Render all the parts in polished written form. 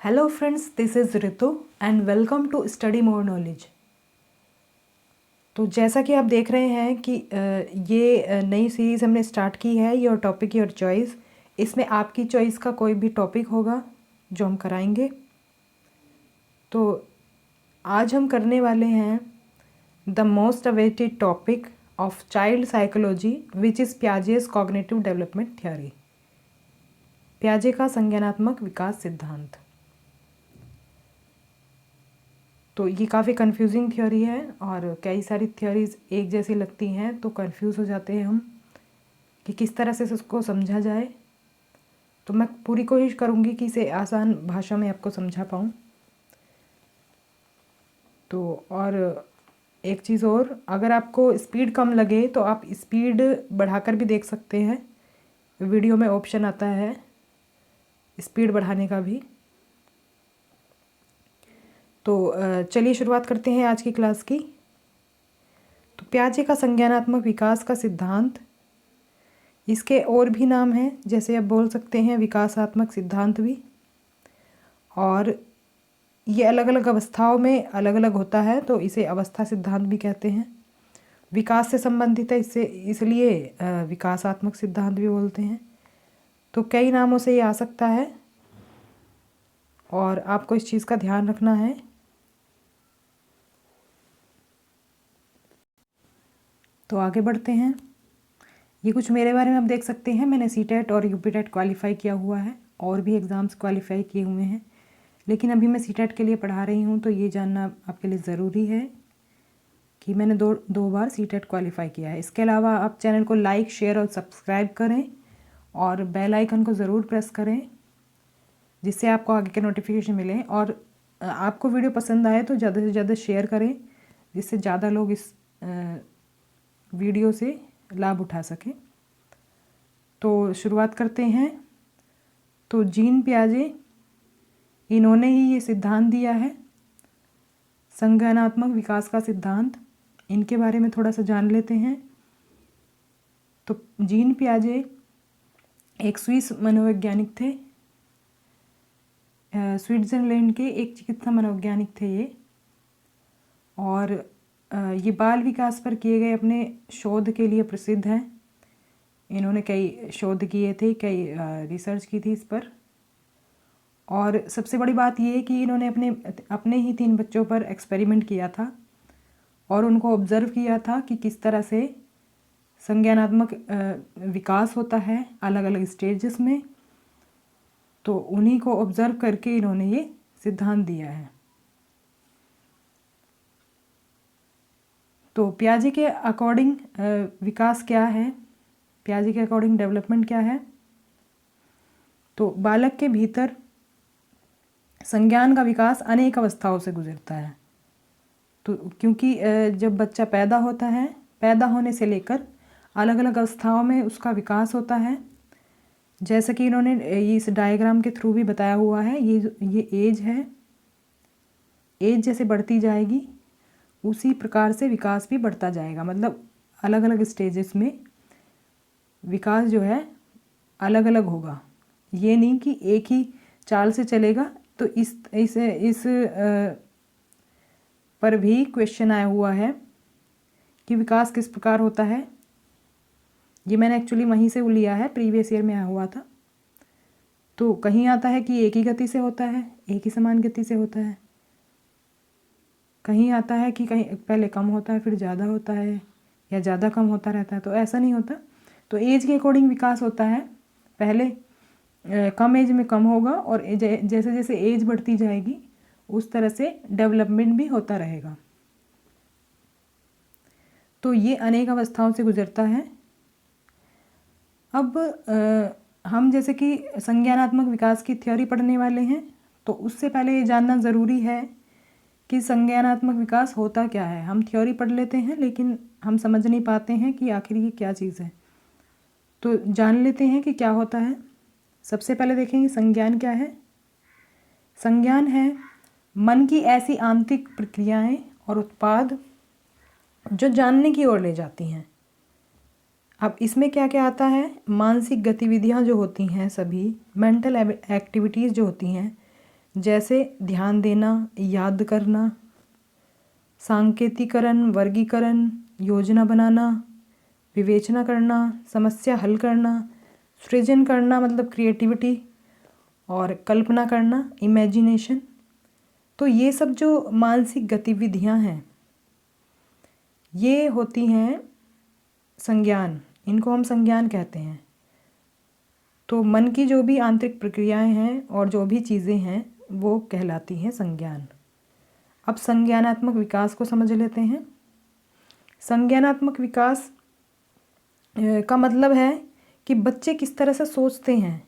Hello friends, this is Ritu and welcome to study more knowledge. तो जैसा कि आप देख रहे हैं कि ये नई सीरीज़ हमने स्टार्ट की है, योर टॉपिक योर चॉइस। इसमें आपकी चॉइस का कोई भी टॉपिक होगा जो हम कराएंगे। तो आज हम करने वाले हैं the most awaited topic of child psychology which is Piaget's cognitive development theory, पियाजे का संज्ञानात्मक विकास सिद्धांत। तो ये काफ़ी कंफ्यूजिंग थ्योरी है और कई सारी थ्योरीज एक जैसी लगती हैं तो कंफ्यूज हो जाते हैं हम कि किस तरह से उसको समझा जाए। तो मैं पूरी कोशिश करूँगी कि इसे आसान भाषा में आपको समझा पाऊँ। तो और एक चीज़ और, अगर आपको स्पीड कम लगे तो आप स्पीड बढ़ाकर भी देख सकते हैं। वीडियो में ऑप्शन आता है स्पीड बढ़ाने का भी। तो चलिए शुरुआत करते हैं आज की क्लास की। तो पियाजे का संज्ञानात्मक विकास का सिद्धांत, इसके और भी नाम हैं, जैसे आप बोल सकते हैं विकासात्मक सिद्धांत भी। और ये अलग अलग अवस्थाओं में अलग अलग होता है, तो इसे अवस्था सिद्धांत भी कहते हैं। विकास से संबंधित है, इससे इसलिए विकासात्मक सिद्धांत भी बोलते हैं। तो कई नामों से ये आ सकता है और आपको इस चीज़ का ध्यान रखना है। तो आगे बढ़ते हैं। ये कुछ मेरे बारे में आप देख सकते हैं। मैंने सीटेट और यूपीटेट क्वालिफाई किया हुआ है और भी एग्ज़ाम्स क्वालिफाई किए हुए हैं, लेकिन अभी मैं सीटेट के लिए पढ़ा रही हूँ। तो ये जानना आपके लिए ज़रूरी है कि मैंने दो बार सीटेट क्वालिफाई किया है। इसके अलावा आप चैनल को लाइक, शेयर और सब्सक्राइब करें और बेल आइकन को ज़रूर प्रेस करें, जिससे आपको आगे के नोटिफिकेशन मिलें। और आपको वीडियो पसंद आए तो ज़्यादा से ज़्यादा शेयर करें, जिससे ज़्यादा लोग इस वीडियो से लाभ उठा सकें। तो शुरुआत करते हैं। तो जीन पियाजे, इन्होंने ही ये सिद्धांत दिया है संज्ञानात्मक विकास का सिद्धांत। इनके बारे में थोड़ा सा जान लेते हैं। तो जीन पियाजे एक स्विस मनोवैज्ञानिक थे। स्विट्ज़रलैंड के एक चिकित्सा मनोवैज्ञानिक थे ये। और ये बाल विकास पर किए गए अपने शोध के लिए प्रसिद्ध हैं। इन्होंने कई शोध किए थे, कई रिसर्च की थी इस पर। और सबसे बड़ी बात ये है कि इन्होंने अपने ही 3 बच्चों पर एक्सपेरिमेंट किया था और उनको ऑब्ज़र्व किया था कि किस तरह से संज्ञानात्मक विकास होता है अलग अलग स्टेजेस में। तो उन्हीं को ऑब्ज़र्व करके इन्होंने ये सिद्धांत दिया है। तो पियाजे के अकॉर्डिंग विकास क्या है, पियाजे के अकॉर्डिंग डेवलपमेंट क्या है। तो बालक के भीतर संज्ञान का विकास अनेक अवस्थाओं से गुजरता है। तो क्योंकि जब बच्चा पैदा होता है, पैदा होने से लेकर अलग अलग अवस्थाओं में उसका विकास होता है। जैसे कि इन्होंने इस डायग्राम के थ्रू भी बताया हुआ है। ये एज है, एज जैसे बढ़ती जाएगी उसी प्रकार से विकास भी बढ़ता जाएगा। मतलब अलग अलग स्टेजेस में विकास जो है अलग अलग होगा। ये नहीं कि एक ही चाल से चलेगा। तो इस पर भी क्वेश्चन आया हुआ है कि विकास किस प्रकार होता है। ये मैंने एक्चुअली वहीं से लिया है, प्रीवियस ईयर में आया हुआ था। तो कहीं आता है कि एक ही गति से होता है, एक ही समान गति से होता है। कहीं आता है कि कहीं पहले कम होता है फिर ज़्यादा होता है, या ज़्यादा कम होता रहता है। तो ऐसा नहीं होता। तो एज के अकॉर्डिंग विकास होता है। पहले कम एज में कम होगा और जैसे जैसे एज बढ़ती जाएगी उस तरह से डेवलपमेंट भी होता रहेगा। तो ये अनेक अवस्थाओं से गुजरता है। अब हम जैसे कि संज्ञानात्मक विकास की थ्योरी पढ़ने वाले हैं, तो उससे पहले ये जानना ज़रूरी है कि संज्ञानात्मक विकास होता क्या है। हम थ्योरी पढ़ लेते हैं लेकिन हम समझ नहीं पाते हैं कि आखिर ये क्या चीज़ है। तो जान लेते हैं कि क्या होता है। सबसे पहले देखेंगे संज्ञान क्या है। संज्ञान है मन की ऐसी आंतरिक प्रक्रियाएं और उत्पाद जो जानने की ओर ले जाती हैं। अब इसमें क्या क्या आता है, मानसिक गतिविधियां जो होती हैं, सभी मेंटल एक्टिविटीज़ जो होती हैं जैसे ध्यान देना, याद करना, सांकेतिकरण, वर्गीकरण, योजना बनाना, विवेचना करना, समस्या हल करना, सृजन करना मतलब क्रिएटिविटी, और कल्पना करना, इमेजिनेशन। तो ये सब जो मानसिक गतिविधियां हैं ये होती हैं संज्ञान, इनको हम संज्ञान कहते हैं। तो मन की जो भी आंतरिक प्रक्रियाएं हैं और जो भी चीज़ें हैं वो कहलाती हैं संज्ञान। अब संज्ञानात्मक विकास को समझ लेते हैं। संज्ञानात्मक विकास का मतलब है कि बच्चे किस तरह से सोचते हैं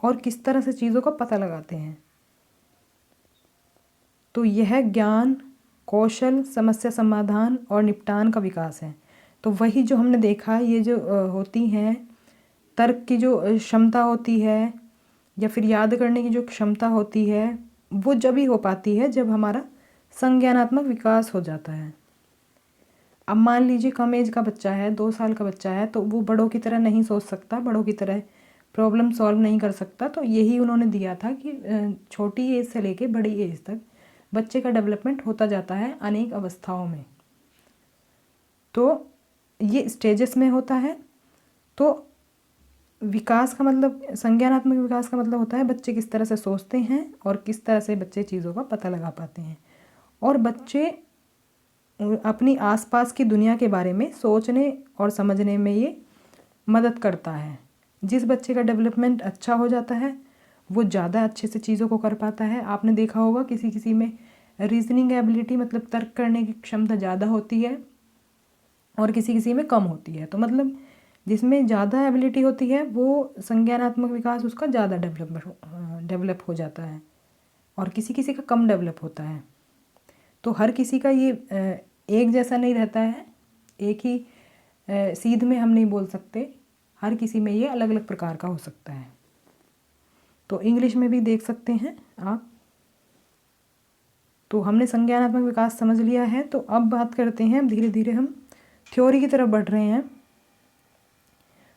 और किस तरह से चीज़ों का पता लगाते हैं। तो यह ज्ञान, कौशल, समस्या समाधान और निपटान का विकास है। तो वही जो हमने देखा, ये जो होती हैं तर्क की जो क्षमता होती है या फिर याद करने की जो क्षमता होती है वो जब ही हो पाती है जब हमारा संज्ञानात्मक विकास हो जाता है। अब मान लीजिए कम एज का बच्चा है, 2 साल का बच्चा है, तो वो बड़ों की तरह नहीं सोच सकता, बड़ों की तरह प्रॉब्लम सॉल्व नहीं कर सकता। तो यही उन्होंने दिया था कि छोटी एज से लेके बड़ी एज तक बच्चे का डेवलपमेंट होता जाता है अनेक अवस्थाओं में। तो ये स्टेजेस में होता है। तो विकास का मतलब, संज्ञानात्मक विकास का मतलब होता है बच्चे किस तरह से सोचते हैं और किस तरह से बच्चे चीज़ों का पता लगा पाते हैं, और बच्चे अपनी आसपास की दुनिया के बारे में सोचने और समझने में ये मदद करता है। जिस बच्चे का डेवलपमेंट अच्छा हो जाता है वो ज़्यादा अच्छे से चीज़ों को कर पाता है। आपने देखा होगा किसी किसी में रीजनिंग एबिलिटी मतलब तर्क करने की क्षमता ज़्यादा होती है और किसी किसी में कम होती है। तो मतलब जिसमें ज़्यादा एबिलिटी होती है वो संज्ञानात्मक विकास उसका ज़्यादा डेवलप हो जाता है और किसी किसी का कम डेवलप होता है। तो हर किसी का ये एक जैसा नहीं रहता है, एक ही सीध में हम नहीं बोल सकते, हर किसी में ये अलग अलग प्रकार का हो सकता है। तो इंग्लिश में भी देख सकते हैं आप। तो हमने संज्ञानात्मक विकास समझ लिया है। तो अब बात करते हैं, धीरे धीरे हम थ्योरी की तरफ बढ़ रहे हैं।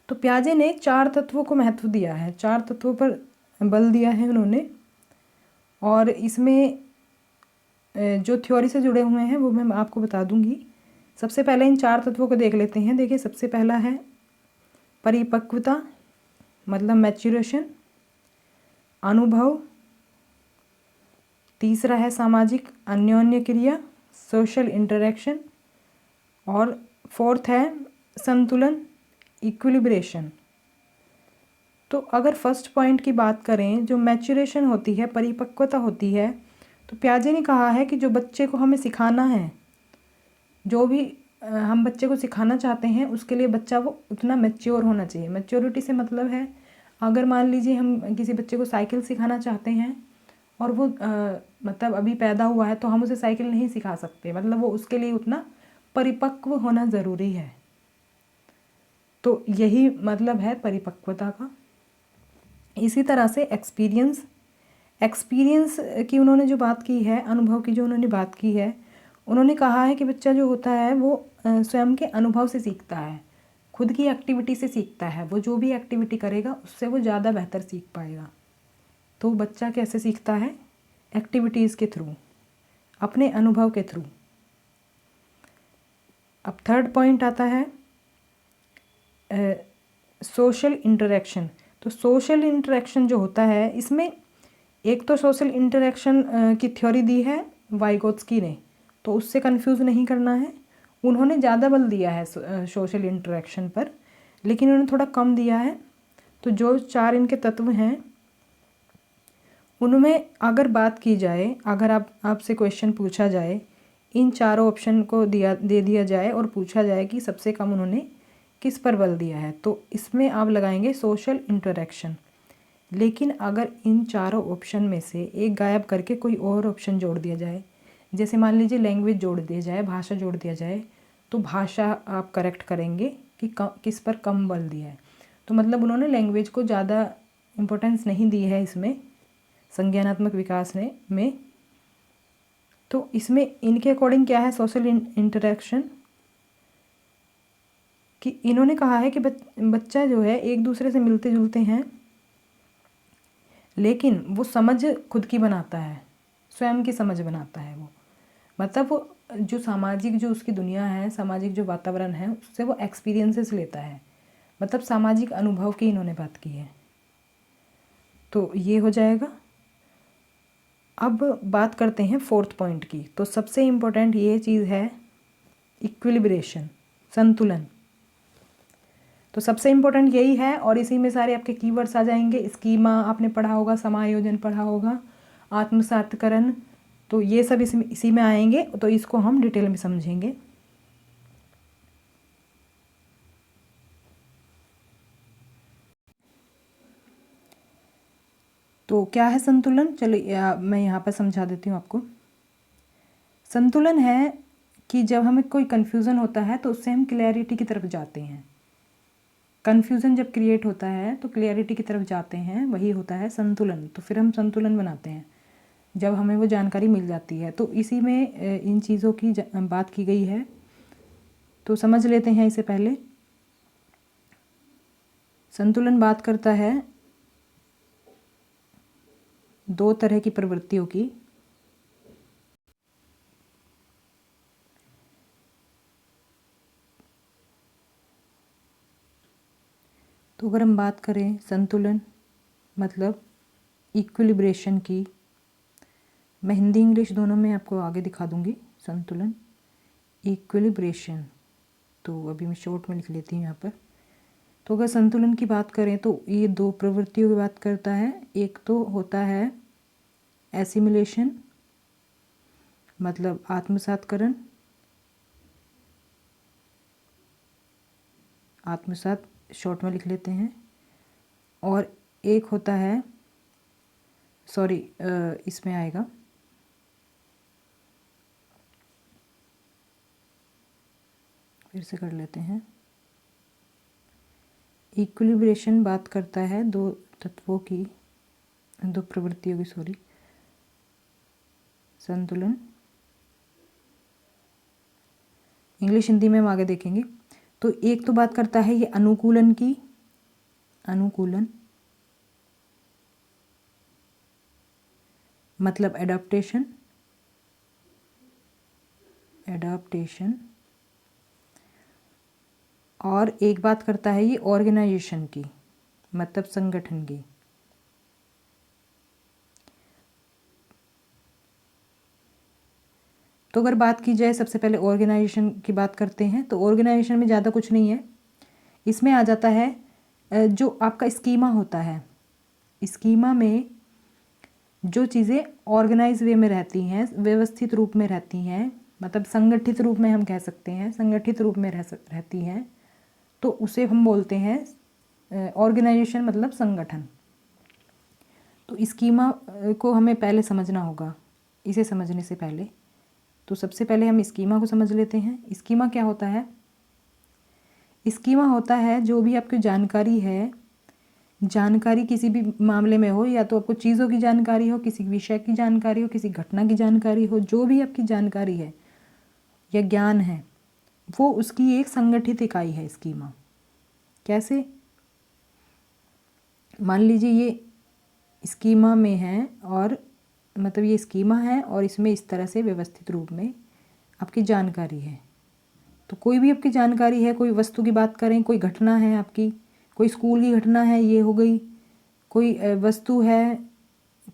तो पियाजे ने 4 तत्वों को महत्व दिया है, 4 तत्वों पर बल दिया है उन्होंने, और इसमें जो थ्योरी से जुड़े हुए हैं वो मैं आपको बता दूंगी। सबसे पहले इन 4 तत्वों को देख लेते हैं। देखिए, सबसे पहला है परिपक्वता मतलब मैच्योरेशन, अनुभव, तीसरा है सामाजिक अन्योन्य क्रिया सोशल इंटरेक्शन, और फोर्थ है संतुलन इक्विलिब्रेशन। तो अगर फर्स्ट पॉइंट की बात करें, जो मैच्योरेशन होती है, परिपक्वता होती है, तो पियाजे ने कहा है कि जो बच्चे को हमें सिखाना है, जो भी हम बच्चे को सिखाना चाहते हैं उसके लिए बच्चा वो उतना मैच्योर होना चाहिए। मैच्योरिटी से मतलब है, अगर मान लीजिए हम किसी बच्चे को साइकिल सिखाना चाहते हैं और वो मतलब अभी पैदा हुआ है, तो हम उसे साइकिल नहीं सिखा सकते, मतलब वो उसके लिए उतना परिपक्व होना ज़रूरी है। तो यही मतलब है परिपक्वता का। इसी तरह से एक्सपीरियंस की उन्होंने जो बात की है, अनुभव की जो उन्होंने बात की है, उन्होंने कहा है कि बच्चा जो होता है वो स्वयं के अनुभव से सीखता है, खुद की एक्टिविटी से सीखता है। वो जो भी एक्टिविटी करेगा उससे वो ज़्यादा बेहतर सीख पाएगा। तो बच्चा कैसे सीखता है? एक्टिविटीज़ के थ्रू, अपने अनुभव के थ्रू। अब थर्ड पॉइंट आता है सोशल इंटरेक्शन। तो सोशल इंटरेक्शन जो होता है, इसमें एक तो सोशल इंटरेक्शन की थ्योरी दी है वाइगोत्स्की ने, तो उससे कंफ्यूज नहीं करना है। उन्होंने ज़्यादा बल दिया है सोशल इंटरेक्शन पर, लेकिन उन्होंने थोड़ा कम दिया है। तो जो 4 इनके तत्व हैं उनमें अगर बात की जाए, अगर आपसे क्वेश्चन पूछा जाए, इन चारों ऑप्शन को दे दिया जाए और पूछा जाए कि सबसे कम उन्होंने किस पर बल दिया है, तो इसमें आप लगाएंगे सोशल इंटरेक्शन। लेकिन अगर इन चारों ऑप्शन में से एक गायब करके कोई और ऑप्शन जोड़ दिया जाए, जैसे मान लीजिए लैंग्वेज जोड़ दिया जाए, भाषा जोड़ दिया जाए, तो भाषा आप करेक्ट करेंगे कि किस पर कम बल दिया है। तो मतलब उन्होंने लैंग्वेज को ज़्यादा इम्पोर्टेंस नहीं दी है इसमें संज्ञानात्मक विकास में। तो इसमें इनके अकॉर्डिंग क्या है सोशल इंटरेक्शन, कि इन्होंने कहा है कि बच्चा जो है एक दूसरे से मिलते जुलते हैं, लेकिन वो समझ खुद की बनाता है, स्वयं की समझ बनाता है वो। मतलब वो जो सामाजिक जो उसकी दुनिया है, सामाजिक जो वातावरण है, उससे वो एक्सपीरियंसेस लेता है। मतलब सामाजिक अनुभव की इन्होंने बात की है, तो ये हो जाएगा। अब बात करते हैं फोर्थ पॉइंट की। तो सबसे इम्पोर्टेंट ये चीज़ है इक्विलिब्रेशन, संतुलन। तो सबसे इम्पोर्टेंट यही है, और इसी में सारे आपके कीवर्ड्स आ जाएंगे। स्कीमा आपने पढ़ा होगा, समायोजन पढ़ा होगा, आत्मसातकरण, तो ये सब इसी में आएंगे। तो इसको हम डिटेल में समझेंगे। तो क्या है संतुलन, चलो मैं यहाँ पर समझा देती हूँ आपको। संतुलन है कि जब हमें कोई कन्फ्यूज़न होता है तो उससे हम क्लैरिटी की तरफ जाते हैं। कन्फ्यूज़न जब क्रिएट होता है तो क्लैरिटी की तरफ जाते हैं, वही होता है संतुलन। तो फिर हम संतुलन बनाते हैं जब हमें वो जानकारी मिल जाती है। तो इसी में इन चीज़ों की बात की गई है, तो समझ लेते हैं इसे पहले। संतुलन बात करता है दो तरह की प्रवृत्तियों की। तो अगर हम बात करें संतुलन मतलब इक्विलिब्रेशन की, मैं हिंदी इंग्लिश दोनों में आपको आगे दिखा दूंगी। संतुलन, इक्विलिब्रेशन, तो अभी मैं शॉर्ट में लिख लेती हूँ यहाँ पर। तो अगर संतुलन की बात करें तो ये दो प्रवृत्तियों की बात करता है। एक तो होता है एसिमिलेशन मतलब आत्मसातकरण, आत्मसात शॉर्ट में लिख लेते हैं। और एक होता है, सॉरी इसमें आएगा फिर से कर लेते हैं। इक्विलिब्रेशन बात करता है दो तत्वों की, दो प्रवृत्तियों की, सॉरी, संतुलन इंग्लिश हिंदी में हम आगे देखेंगे। तो एक तो बात करता है ये अनुकूलन की, अनुकूलन मतलब एडाप्टेशन, एडाप्टेशन। और एक बात करता है ये ऑर्गेनाइजेशन की, मतलब संगठन की। तो अगर बात की जाए सबसे पहले ऑर्गेनाइजेशन की बात करते हैं। तो ऑर्गेनाइजेशन में ज़्यादा कुछ नहीं है, इसमें आ जाता है जो आपका स्कीमा होता है। स्कीमा में जो चीज़ें ऑर्गेनाइज वे में रहती हैं, व्यवस्थित रूप में रहती हैं, मतलब संगठित रूप में हम कह सकते हैं, संगठित रूप में रहती हैं, तो उसे हम बोलते हैं ऑर्गेनाइजेशन मतलब संगठन। तो स्कीमा को हमें पहले समझना होगा। इसे समझने से पहले तो सबसे पहले हम स्कीमा को समझ लेते हैं। स्कीमा क्या होता है? स्कीमा होता है जो भी आपकी जानकारी है, जानकारी किसी भी मामले में हो, या तो आपको चीज़ों की जानकारी हो, किसी विषय की जानकारी हो, किसी घटना की जानकारी हो, जो भी आपकी जानकारी है या ज्ञान है, वो उसकी एक संगठित इकाई है स्कीमा। कैसे? मान लीजिए ये स्कीमा में है, और मतलब ये स्कीमा है और इसमें इस तरह से व्यवस्थित रूप में आपकी जानकारी है। तो कोई भी आपकी जानकारी है, कोई वस्तु की बात करें, कोई घटना है आपकी, कोई स्कूल की घटना है, ये हो गई, कोई वस्तु है,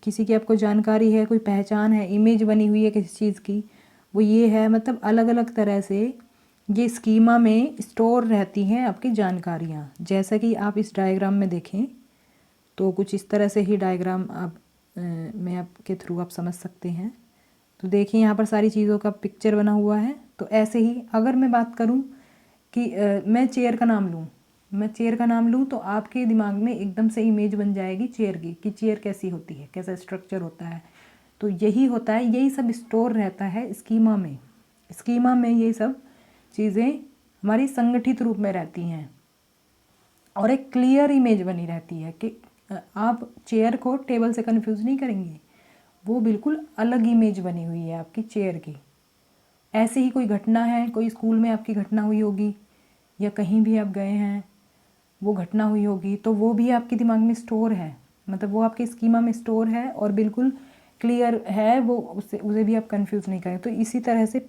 किसी की आपको जानकारी है, कोई पहचान है, इमेज बनी हुई है किसी चीज़ की, वो ये है। मतलब अलग अलग तरह से ये स्कीमा में स्टोर रहती हैं आपकी जानकारियाँ। जैसा कि आप इस डायग्राम में देखें तो कुछ इस तरह से ही डायग्राम आप में आपके थ्रू आप समझ सकते हैं। तो देखिए यहाँ पर सारी चीज़ों का पिक्चर बना हुआ है। तो ऐसे ही अगर मैं बात करूँ कि मैं चेयर का नाम लूँ, मैं चेयर का नाम लूँ, तो आपके दिमाग में एकदम से इमेज बन जाएगी चेयर की, कि चेयर कैसी होती है, कैसा स्ट्रक्चर होता है। तो यही होता है, यही सब स्टोर रहता है स्कीमा में। स्कीमा में ये सब चीज़ें हमारी संगठित रूप में रहती हैं और एक क्लियर इमेज बनी रहती है कि आप चेयर को टेबल से कन्फ्यूज़ नहीं करेंगे, वो बिल्कुल अलग इमेज बनी हुई है आपकी चेयर की। ऐसे ही कोई घटना है, कोई स्कूल में आपकी घटना हुई होगी या कहीं भी आप गए हैं, वो घटना हुई होगी, तो वो भी आपके दिमाग में स्टोर है। मतलब वो आपके स्कीमा में स्टोर है और बिल्कुल क्लियर है, वो उससे उसे भी आप कंफ्यूज नहीं करें। तो इसी तरह से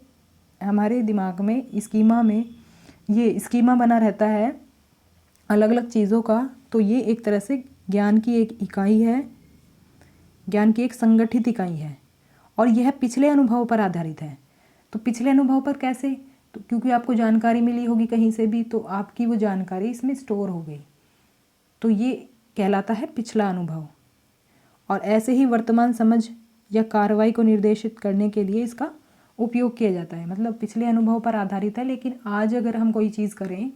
हमारे दिमाग में स्कीमा में ये स्कीमा बना रहता है अलग अलग चीज़ों का। तो ये एक तरह से ज्ञान की एक इकाई है, ज्ञान की एक संगठित इकाई है और यह पिछले अनुभव पर आधारित है। तो पिछले अनुभव पर कैसे? तो क्योंकि आपको जानकारी मिली होगी कहीं से भी, तो आपकी वो जानकारी इसमें स्टोर हो गई, तो ये कहलाता है पिछला अनुभव। और ऐसे ही वर्तमान समझ या कार्रवाई को निर्देशित करने के लिए इसका उपयोग किया जाता है। मतलब पिछले अनुभव पर आधारित है, लेकिन आज अगर हम कोई चीज़ करें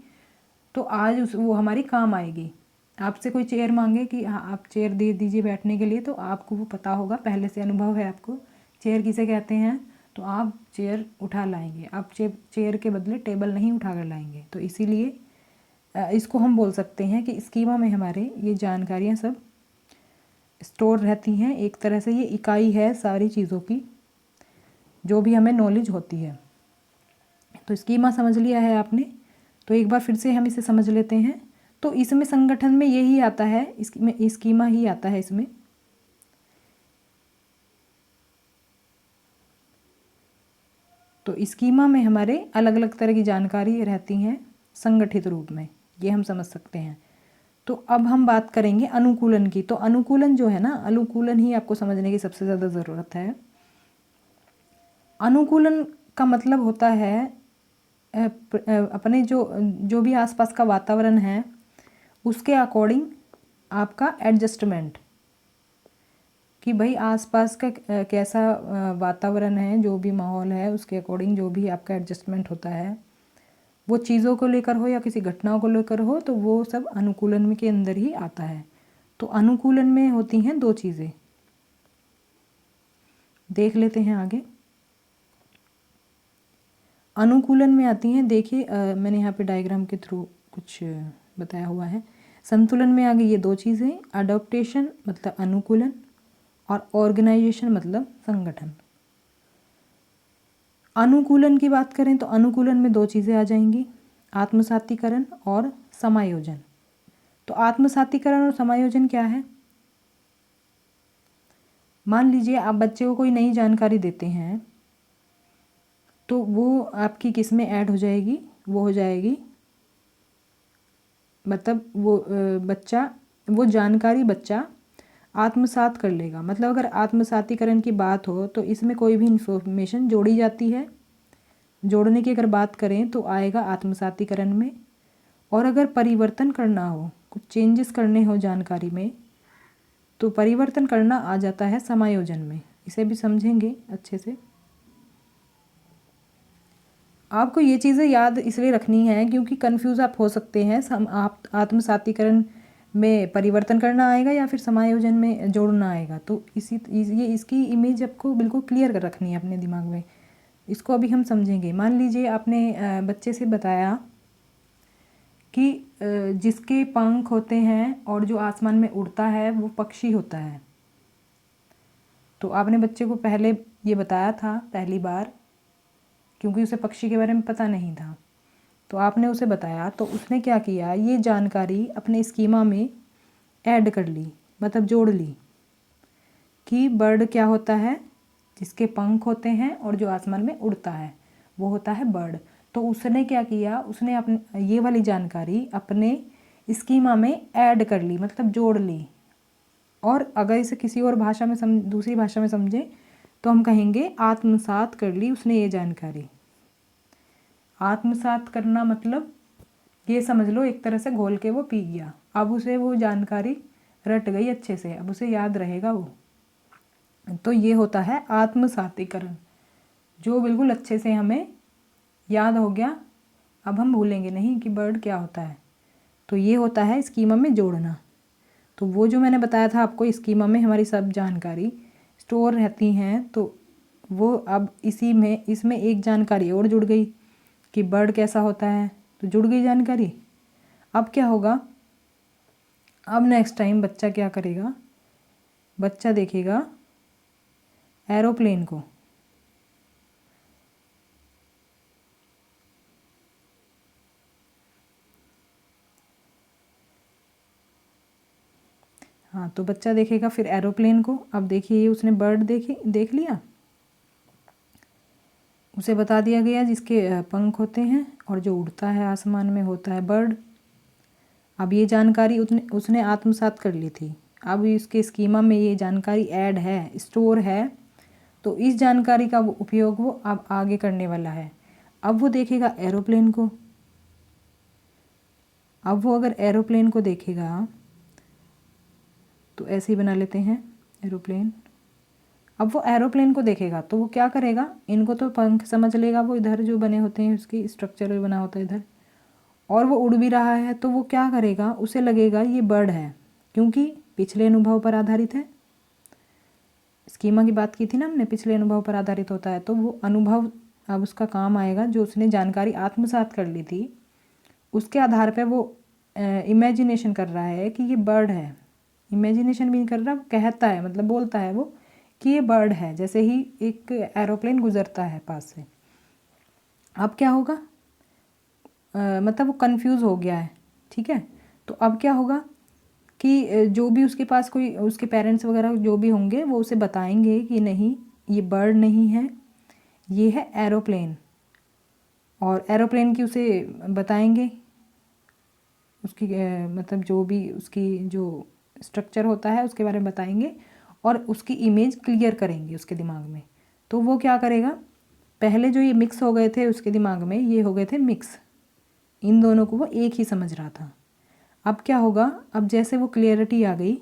तो आज वो हमारी काम आएगी। आपसे कोई चेयर मांगे कि हाँ आप चेयर दे दीजिए बैठने के लिए, तो आपको वो पता होगा, पहले से अनुभव है आपको चेयर किसे कहते हैं, तो आप चेयर उठा लाएंगे। आप चेयर के बदले टेबल नहीं उठा कर लाएंगे। तो इसीलिए इसको हम बोल सकते हैं कि स्कीमा में हमारे ये जानकारियाँ सब स्टोर रहती हैं। एक तरह से ये इकाई है सारी चीज़ों की, जो भी हमें नॉलेज होती है। तो स्कीमा समझ लिया है आपने, तो एक बार फिर से हम इसे समझ लेते हैं। तो इसमें संगठन में यही आता है, इसमें स्कीमा ही आता है इसमें। तो स्कीमा में हमारे अलग अलग तरह की जानकारी रहती हैं संगठित रूप में, ये हम समझ सकते हैं। तो अब हम बात करेंगे अनुकूलन की। तो अनुकूलन जो है ना, अनुकूलन ही आपको समझने की सबसे ज़्यादा ज़रूरत है। अनुकूलन का मतलब होता है अपने जो भी आसपास का वातावरण है उसके अकॉर्डिंग आपका एडजस्टमेंट, कि भाई आसपास का कैसा वातावरण है, जो भी माहौल है उसके अकॉर्डिंग जो भी आपका एडजस्टमेंट होता है, वो चीज़ों को लेकर हो या किसी घटनाओं को लेकर हो, तो वो सब अनुकूलन में के अंदर ही आता है। तो अनुकूलन में होती हैं दो चीज़ें, देख लेते हैं आगे। अनुकूलन में आती हैं, देखिए मैंने यहाँ पे डायग्राम के थ्रू कुछ बताया हुआ है। संतुलन में आ गई ये दो चीज़ें, अडॉप्टेशन मतलब अनुकूलन और ऑर्गेनाइजेशन मतलब संगठन। अनुकूलन की बात करें तो अनुकूलन में दो चीज़ें आ जाएंगी, आत्मसातीकरण और समायोजन। तो आत्मसातीकरण और समायोजन क्या है? मान लीजिए आप बच्चे को कोई नई जानकारी देते हैं, तो वो आपकी किस में ऐड हो जाएगी? वो हो जाएगी, मतलब वो जानकारी बच्चा आत्मसात कर लेगा। मतलब अगर आत्मसातीकरण की बात हो तो इसमें कोई भी इन्फॉर्मेशन जोड़ी जाती है, जोड़ने की अगर बात करें तो आएगा आत्मसातीकरण में। और अगर परिवर्तन करना हो, कुछ चेंजेस करने हो जानकारी में, तो परिवर्तन करना आ जाता है समायोजन में। इसे भी समझेंगे अच्छे से। आपको ये चीज़ें याद इसलिए रखनी है क्योंकि कंफ्यूज आप हो सकते हैं। आप आत्मसातीकरण में परिवर्तन करना आएगा या फिर समायोजन में जोड़ना आएगा। तो ये इसकी इमेज आपको बिल्कुल क्लियर कर रखनी है अपने दिमाग में। इसको अभी हम समझेंगे। मान लीजिए आपने बच्चे से बताया कि जिसके पंख होते हैं और जो आसमान में उड़ता है वो पक्षी होता है। तो आपने बच्चे को पहले ये बताया था पहली बार, क्योंकि उसे पक्षी के बारे में पता नहीं था। तो आपने उसे बताया, तो उसने क्या किया, ये जानकारी अपने स्कीमा में ऐड कर ली, मतलब जोड़ ली कि बर्ड क्या होता है, जिसके पंख होते हैं और जो आसमान में उड़ता है वो होता है बर्ड। तो उसने क्या किया, उसने अपने ये वाली जानकारी अपने स्कीमा में ऐड कर ली, मतलब जोड़ ली। और अगर इसे किसी और भाषा में दूसरी भाषा में समझें तो हम कहेंगे आत्मसात कर ली उसने ये जानकारी। आत्मसात करना मतलब ये समझ लो एक तरह से घोल के वो पी गया। अब उसे वो जानकारी रट गई अच्छे से, अब उसे याद रहेगा वो। तो ये होता है आत्मसातीकरण, जो बिल्कुल अच्छे से हमें याद हो गया। अब हम भूलेंगे नहीं कि बर्ड क्या होता है। तो ये होता है स्कीमा में जोड़ना। तो वो जो मैंने बताया था आपको, स्कीमा में हमारी सब जानकारी स्टोर रहती हैं, तो वो अब इसमें एक जानकारी और जुड़ गई कि बर्ड कैसा होता है, तो जुड़ गई जानकारी। अब क्या होगा, अब नेक्स्ट टाइम बच्चा क्या करेगा, बच्चा देखेगा एरोप्लेन को, हाँ तो बच्चा देखेगा फिर एरोप्लेन को। अब देखिए ये उसने बर्ड देख लिया, उसे बता दिया गया जिसके पंख होते हैं और जो उड़ता है आसमान में होता है बर्ड। अब ये जानकारी उसने आत्मसात कर ली थी। अब इसके स्कीमा में ये जानकारी ऐड है, स्टोर है, तो इस जानकारी का उपयोग वो अब आगे करने वाला है। अब वो देखेगा एरोप्लेन को। अब वो अगर एरोप्लेन को देखेगा तो ऐसे ही बना लेते हैं एरोप्लेन। अब वो एरोप्लेन को देखेगा तो वो क्या करेगा, इनको तो पंख समझ लेगा, वो इधर जो बने होते हैं उसकी स्ट्रक्चर बना होता है इधर, और वो उड़ भी रहा है तो वो क्या करेगा, उसे लगेगा ये बर्ड है, क्योंकि पिछले अनुभव पर आधारित है। स्कीमा की बात की थी ना हमने, पिछले अनुभव पर आधारित होता है, तो वो अनुभव अब उसका काम आएगा। जो उसने जानकारी आत्मसात कर ली थी उसके आधार पर वो इमेजिनेशन कर रहा है कि ये बर्ड है। इमेजिनेशन भी नहीं कर रहा, वो कहता है, मतलब बोलता है वो कि ये बर्ड है, जैसे ही एक एरोप्लेन गुजरता है पास से। अब क्या होगा, मतलब वो कंफ्यूज हो गया है, ठीक है। तो अब क्या होगा कि जो भी उसके पास कोई उसके पेरेंट्स वगैरह जो भी होंगे वो उसे बताएंगे कि नहीं ये बर्ड नहीं है, ये है एरोप्लेन। और एरोप्लेन की उसे बताएंगे उसकी मतलब जो भी उसकी जो स्ट्रक्चर होता है उसके बारे में बताएंगे और उसकी इमेज क्लियर करेंगे उसके दिमाग में। तो वो क्या करेगा, पहले जो ये मिक्स हो गए थे उसके दिमाग में, ये हो गए थे मिक्स, इन दोनों को वो एक ही समझ रहा था। अब क्या होगा, अब जैसे वो क्लियरिटी आ गई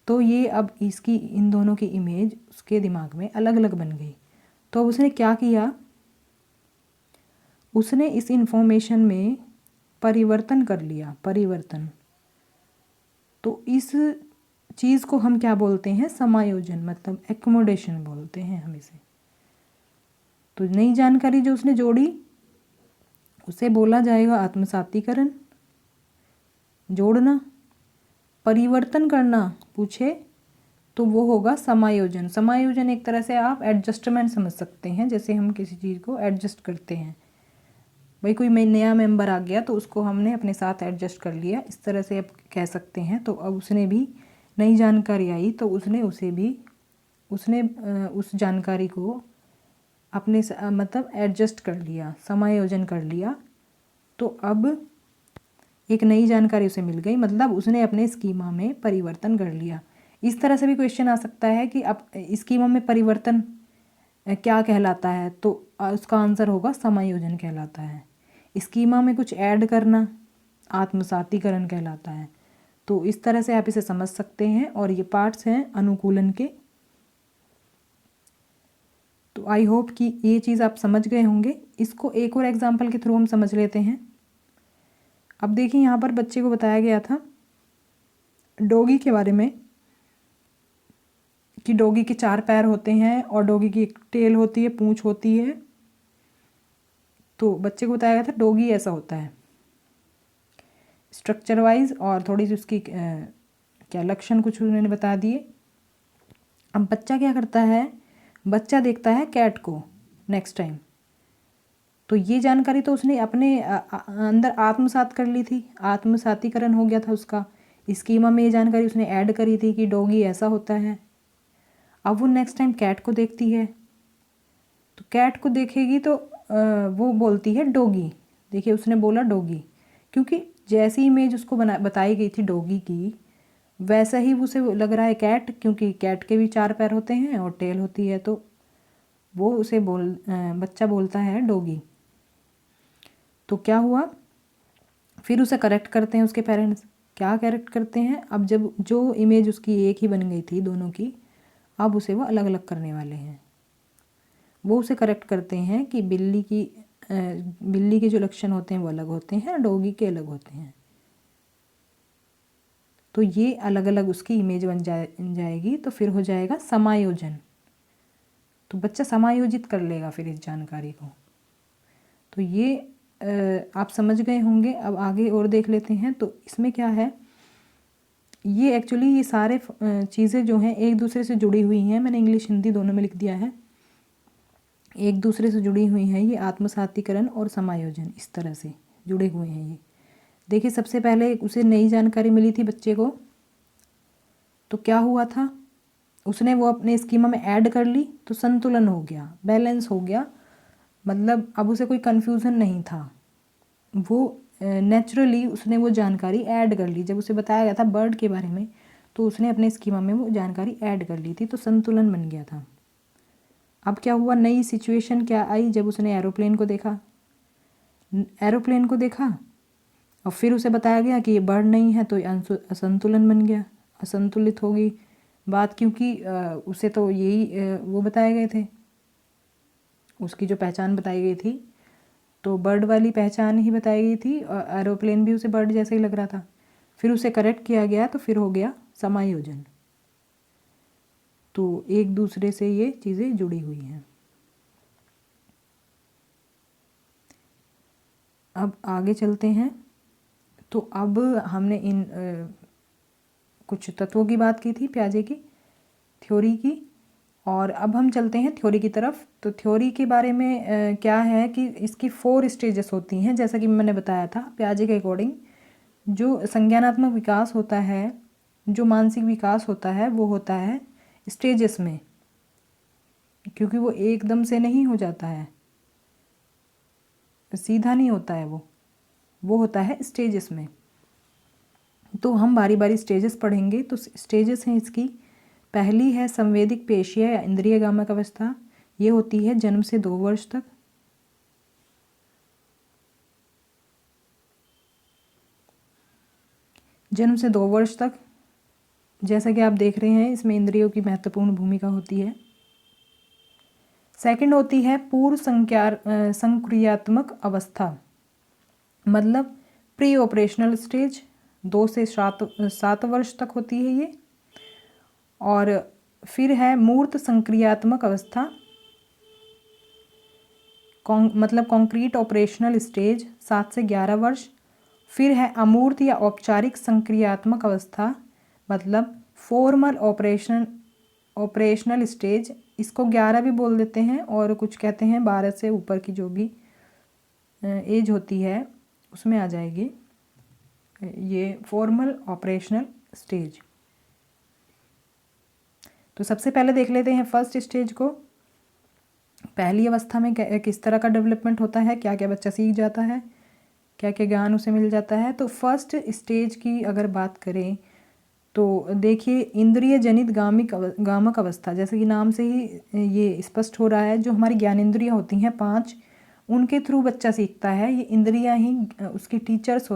तो ये अब इसकी इन दोनों की इमेज उसके दिमाग में अलग अलग बन गई। तो अब उसने क्या किया, उसने इस इंफॉर्मेशन में परिवर्तन कर लिया, परिवर्तन। तो इस चीज़ को हम क्या बोलते हैं, समायोजन, मतलब एकोमोडेशन बोलते हैं हम इसे। तो नई जानकारी जो उसने जोड़ी उसे बोला जाएगा आत्मसातीकरण, जोड़ना। परिवर्तन करना पूछे तो वो होगा समायोजन। समायोजन एक तरह से आप एडजस्टमेंट समझ सकते हैं, जैसे हम किसी चीज़ को एडजस्ट करते हैं। भाई कोई नया मेंबर आ गया तो उसको हमने अपने साथ एडजस्ट कर लिया, इस तरह से आप कह सकते हैं। तो अब उसने भी नई जानकारी आई तो उसने उस जानकारी को अपने मतलब एडजस्ट कर लिया, समायोजन कर लिया। तो अब एक नई जानकारी उसे मिल गई, मतलब उसने अपने स्कीमा में परिवर्तन कर लिया। इस तरह से भी क्वेश्चन आ सकता है कि अब स्कीमा में परिवर्तन क्या कहलाता है, तो उसका आंसर होगा समायोजन कहलाता है। स्कीमा में कुछ ऐड करना आत्मसातीकरण कहलाता है। तो इस तरह से आप इसे समझ सकते हैं, और ये पार्ट्स हैं अनुकूलन के। तो आई होप कि ये चीज़ आप समझ गए होंगे। इसको एक और एग्जाम्पल के थ्रू हम समझ लेते हैं। अब देखिए यहाँ पर बच्चे को बताया गया था डॉगी के बारे में कि डॉगी के 4 पैर होते हैं और डॉगी की एक टेल होती है, पूंछ होती है। तो बच्चे को बताया गया था डॉगी ऐसा होता है स्ट्रक्चर वाइज, और थोड़ी सी उसकी क्या लक्षण कुछ उन्होंने बता दिए। अब बच्चा क्या करता है, बच्चा देखता है कैट को नेक्स्ट टाइम। तो ये जानकारी तो उसने अपने अंदर आत्मसात कर ली थी, आत्मसातीकरण हो गया था उसका। स्कीमा में ये जानकारी उसने ऐड करी थी कि डॉगी ऐसा होता है। अब वो नेक्स्ट टाइम कैट को देखती है, तो कैट को देखेगी तो वो बोलती है डॉगी। देखिए उसने बोला डॉगी, क्योंकि जैसी इमेज उसको बताई गई थी डॉगी की, वैसा ही उसे लग रहा है कैट, क्योंकि कैट के भी 4 पैर होते हैं और टेल होती है। तो वो उसे बच्चा बोलता है डॉगी। तो क्या हुआ, फिर उसे करेक्ट करते हैं उसके पेरेंट्स। क्या करेक्ट करते हैं, अब जब जो इमेज उसकी एक ही बन गई थी दोनों की, अब उसे वो अलग अलग करने वाले हैं। वो उसे करेक्ट करते हैं कि बिल्ली के जो लक्षण होते हैं वो अलग होते हैं, डॉगी के अलग होते हैं। तो ये अलग अलग उसकी इमेज बन जाएगी। तो फिर हो जाएगा समायोजन। तो बच्चा समायोजित कर लेगा फिर इस जानकारी को। तो ये आप समझ गए होंगे। अब आगे और देख लेते हैं। तो इसमें क्या है, ये एक्चुअली ये सारे चीज़ें जो हैं एक दूसरे से जुड़ी हुई हैं। मैंने इंग्लिश हिंदी दोनों में लिख दिया है, एक दूसरे से जुड़ी हुई हैं। ये आत्मसातीकरण और समायोजन इस तरह से जुड़े हुए हैं। ये देखिए सबसे पहले उसे नई जानकारी मिली थी बच्चे को, तो क्या हुआ था, उसने वो अपने स्कीमा में ऐड कर ली तो संतुलन हो गया, बैलेंस हो गया, मतलब अब उसे कोई कन्फ्यूज़न नहीं था। वो नेचुरली उसने वो जानकारी ऐड कर ली। जब उसे बताया गया था बर्ड के बारे में तो उसने अपने स्कीमा में वो जानकारी ऐड कर ली थी, तो संतुलन बन गया था। अब क्या हुआ, नई सिचुएशन क्या आई जब उसने एरोप्लेन को देखा, और फिर उसे बताया गया कि ये बर्ड नहीं है, तो असंतुलन बन गया, असंतुलित हो गई बात, क्योंकि उसे तो यही वो बताए गए थे, उसकी जो पहचान बताई गई थी तो बर्ड वाली पहचान ही बताई गई थी, और एरोप्लेन भी उसे बर्ड जैसा ही लग रहा था। फिर उसे करेक्ट किया गया तो फिर हो गया समायोजन। तो एक दूसरे से ये चीज़ें जुड़ी हुई हैं। अब आगे चलते हैं। तो अब हमने इन कुछ तत्वों की बात की थी, पियाजे की थ्योरी की, और अब हम चलते हैं थ्योरी की तरफ। तो थ्योरी के बारे में क्या है कि इसकी 4 स्टेजेस होती हैं, जैसा कि मैंने बताया था पियाजे के अकॉर्डिंग। जो संज्ञानात्मक विकास होता है, जो मानसिक विकास होता है, वो होता है स्टेजेस में, क्योंकि वो एकदम से नहीं हो जाता है, सीधा नहीं होता है, वो होता है स्टेजेस में। तो हम बारी बारी स्टेजेस पढ़ेंगे। तो स्टेजेस हैं इसकी, पहली है संवेदिक पेशीय या इंद्रिय गामक अवस्था। ये होती है जन्म से 2 वर्ष तक। जन्म से 2 वर्ष तक जैसा कि आप देख रहे हैं, इसमें इंद्रियों की महत्वपूर्ण भूमिका होती है। सेकंड होती है पूर्व संक्रियात्मक अवस्था, मतलब प्री ऑपरेशनल स्टेज, 2 से 7 वर्ष तक होती है ये। और फिर है मूर्त संक्रियात्मक अवस्था, मतलब कॉन्क्रीट ऑपरेशनल स्टेज, 7 से 11 वर्ष। फिर है अमूर्त या औपचारिक संक्रियात्मक अवस्था, मतलब फॉर्मल ऑपरेशनल स्टेज, इसको 11 भी बोल देते हैं, और कुछ कहते हैं 12 से ऊपर की जो भी एज होती है उसमें आ जाएगी ये फॉर्मल ऑपरेशनल स्टेज। तो सबसे पहले देख लेते हैं फर्स्ट स्टेज को। पहली अवस्था में किस तरह का डेवलपमेंट होता है, क्या क्या बच्चा सीख जाता है, क्या क्या ज्ञान उसे मिल जाता है। तो फर्स्ट स्टेज की अगर बात करें तो देखिए, इंद्रिय जनित गामक अवस्था, जैसे कि नाम से ही ये स्पष्ट हो रहा है, जो हमारी ज्ञानेंद्रियाँ होती हैं 5, उनके थ्रू बच्चा सीखता है। ये इंद्रियाँ ही उसकी टीचर्स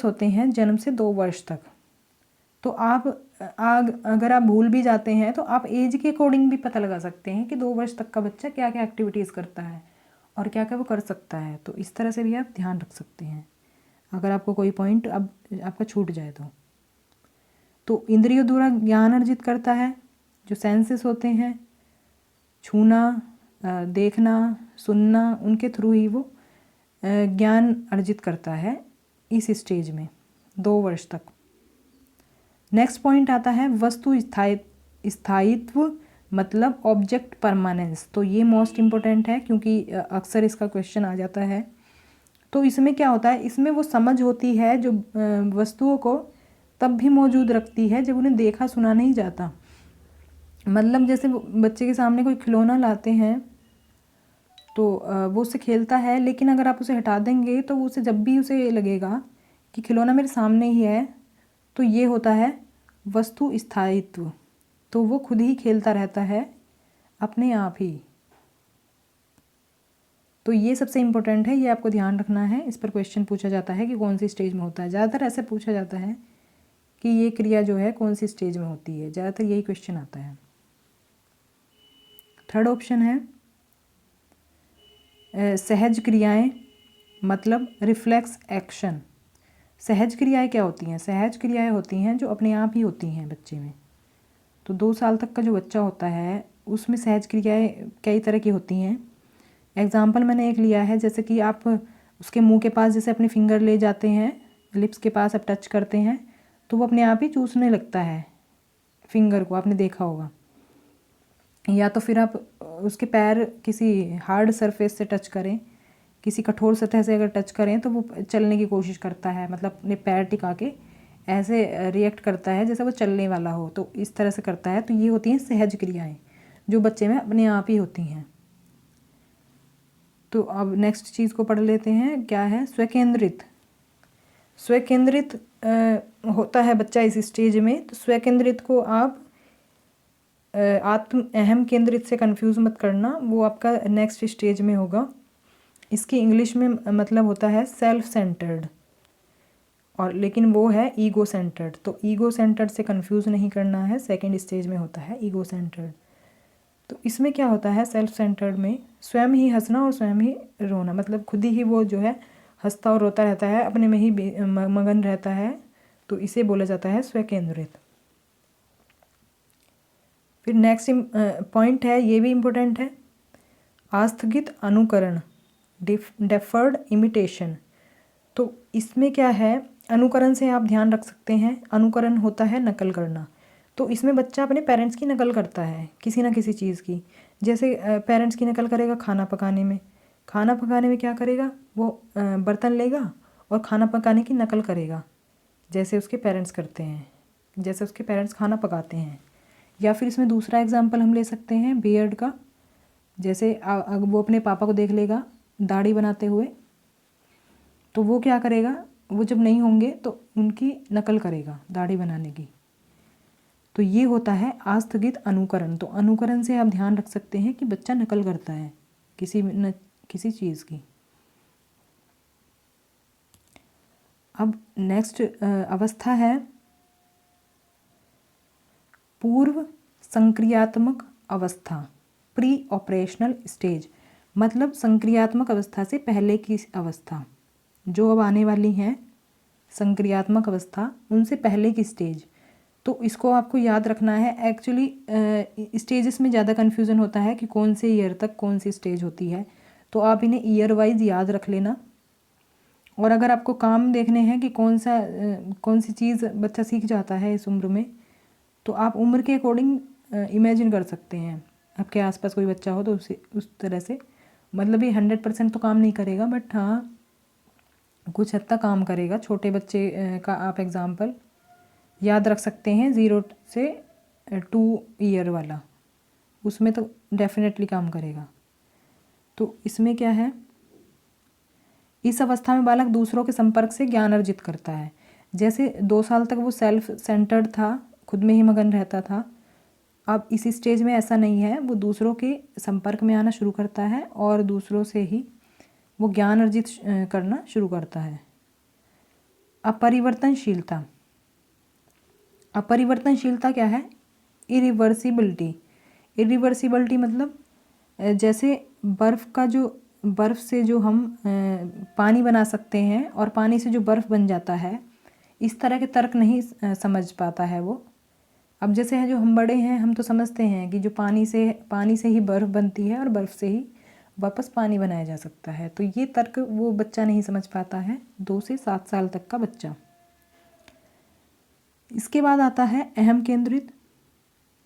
होते हैं जन्म से 2 वर्ष तक। तो अगर आप भूल भी जाते हैं तो आप एज के अकॉर्डिंग भी पता लगा सकते हैं कि 2 वर्ष तक का बच्चा क्या क्या एक्टिविटीज़ करता है और क्या क्या वो कर सकता है। तो इस तरह से भी आप ध्यान रख सकते हैं अगर आपको कोई पॉइंट अब आपका छूट जाए तो इंद्रियों द्वारा ज्ञान अर्जित करता है, जो सेंसेस होते हैं, छूना, देखना, सुनना, उनके थ्रू ही वो ज्ञान अर्जित करता है इस स्टेज में 2 वर्ष तक। नेक्स्ट पॉइंट आता है वस्तु स्थायित्व, मतलब ऑब्जेक्ट परमानेंस। तो ये मोस्ट इम्पोर्टेंट है, क्योंकि अक्सर इसका क्वेश्चन आ जाता है। तो इसमें क्या होता है, इसमें वो समझ होती है जो वस्तुओं को तब भी मौजूद रखती है जब उन्हें देखा सुना नहीं जाता। मतलब जैसे बच्चे के सामने कोई खिलौना लाते हैं तो वो उससे खेलता है, लेकिन अगर आप उसे हटा देंगे तो उसे जब भी उसे लगेगा कि खिलौना मेरे सामने ही है, तो ये होता है वस्तु स्थायित्व। तो वो खुद ही खेलता रहता है अपने आप ही। तो ये सबसे इम्पोर्टेंट है, ये आपको ध्यान रखना है। इस पर क्वेश्चन पूछा जाता है कि कौन सी स्टेज में होता है। ज़्यादातर ऐसे पूछा जाता है कि ये क्रिया जो है कौन सी स्टेज में होती है, ज़्यादातर यही क्वेश्चन आता है। थर्ड ऑप्शन है सहज क्रियाएं, मतलब रिफ्लेक्स एक्शन। सहज क्रियाएं क्या होती हैं? सहज क्रियाएं होती हैं जो अपने आप ही होती हैं बच्चे में। तो 2 साल तक का जो बच्चा होता है उसमें सहज क्रियाएं कई तरह की होती हैं। एग्जाम्पल मैंने एक लिया है, जैसे कि आप उसके मुंह के पास जैसे अपने फिंगर ले जाते हैं, लिप्स के पास आप टच करते हैं तो वो अपने आप ही चूसने लगता है फिंगर को, आपने देखा होगा। या तो फिर आप उसके पैर किसी हार्ड सरफेस से टच करें, किसी कठोर सतह से अगर टच करें तो वो चलने की कोशिश करता है, मतलब अपने पैर टिका के ऐसे रिएक्ट करता है जैसे वो चलने वाला हो, तो इस तरह से करता है। तो ये होती हैं सहज क्रियाएं जो बच्चे में अपने आप ही होती हैं। तो अब नेक्स्ट चीज़ को पढ़ लेते हैं, क्या है स्वकेंद्रित। स्वकेंद्रित होता है बच्चा इस स्टेज में। तो स्वकेंद्रित को आप आत्म अहम केंद्रित से कंफ्यूज मत करना, वो आपका नेक्स्ट स्टेज में होगा। इसकी इंग्लिश में मतलब होता है सेल्फ सेंटर्ड, और लेकिन वो है ईगो सेंटर्ड। तो ईगो सेंटर्ड से कंफ्यूज नहीं करना है, सेकंड स्टेज में होता है ईगो सेंटर्ड। तो इसमें क्या होता है सेल्फ सेंटर्ड में, स्वयं ही हंसना और स्वयं ही रोना, मतलब खुद ही वो जो है हंसता और रोता रहता है, अपने में ही मगन रहता है। तो इसे बोला जाता है स्वकेंद्रित। फिर नेक्स्ट पॉइंट है, ये भी इम्पोर्टेंट है, आस्थगित अनुकरण, डेफर्ड इमिटेशन। तो इसमें क्या है, अनुकरण से आप ध्यान रख सकते हैं, अनुकरण होता है नकल करना। तो इसमें बच्चा अपने पेरेंट्स की नकल करता है किसी ना किसी चीज़ की। जैसे पेरेंट्स की नकल करेगा खाना पकाने में, खाना पकाने में क्या करेगा, वो बर्तन लेगा और खाना पकाने की नकल करेगा जैसे उसके पेरेंट्स करते हैं, जैसे उसके पेरेंट्स खाना पकाते हैं। या फिर इसमें दूसरा एग्जाम्पल हम ले सकते हैं बियर्ड का। जैसे वो अपने पापा को देख लेगा दाढ़ी बनाते हुए, तो वो क्या करेगा, वो जब नहीं होंगे तो उनकी नकल करेगा दाढ़ी बनाने की। तो ये होता है आस्थगित अनुकरण। तो अनुकरण से आप ध्यान रख सकते हैं कि बच्चा नकल करता है किसी चीज़ की। अब नेक्स्ट अवस्था है पूर्व संक्रियात्मक अवस्था, प्री ऑपरेशनल स्टेज, मतलब संक्रियात्मक अवस्था से पहले की अवस्था जो अब आने वाली हैं, संक्रियात्मक अवस्था उनसे पहले की स्टेज। तो इसको आपको याद रखना है। एक्चुअली स्टेजेस में ज़्यादा कन्फ्यूज़न होता है कि कौन से ईयर तक कौन सी स्टेज होती है, तो आप इन्हें ईयर वाइज याद रख लेना। और अगर आपको काम देखने हैं कि कौन सी चीज़ बच्चा सीख जाता है इस उम्र में, तो आप उम्र के अकॉर्डिंग इमेजिन कर सकते हैं। आपके आसपास कोई बच्चा हो तो उस तरह से, मतलब ये 100% तो काम नहीं करेगा, बट हाँ कुछ हद तक काम करेगा। छोटे बच्चे का आप एग्ज़ाम्पल याद रख सकते हैं 0 से 2 ईयर वाला, उसमें तो डेफिनेटली काम करेगा। तो इसमें क्या है, इस अवस्था में बालक दूसरों के संपर्क से ज्ञान अर्जित करता है। जैसे 2 साल तक वो सेल्फ सेंटर्ड था, खुद में ही मगन रहता था, अब इस स्टेज में ऐसा नहीं है, वो दूसरों के संपर्क में आना शुरू करता है और दूसरों से ही वो ज्ञान अर्जित करना शुरू करता है। अपरिवर्तनशीलता, अपरिवर्तनशीलता क्या है, इरिवर्सिबिलिटी। इरिवर्सिबिलिटी मतलब जैसे बर्फ़ से जो हम पानी बना सकते हैं और पानी से जो बर्फ़ बन जाता है, इस तरह के तर्क नहीं समझ पाता है वो। अब जैसे है जो हम बड़े हैं, हम तो समझते हैं कि जो पानी से ही बर्फ़ बनती है और बर्फ़ से ही वापस पानी बनाया जा सकता है। तो ये तर्क वो बच्चा नहीं समझ पाता है, 2 से 7 साल तक का बच्चा। इसके बाद आता है अहम केंद्रित।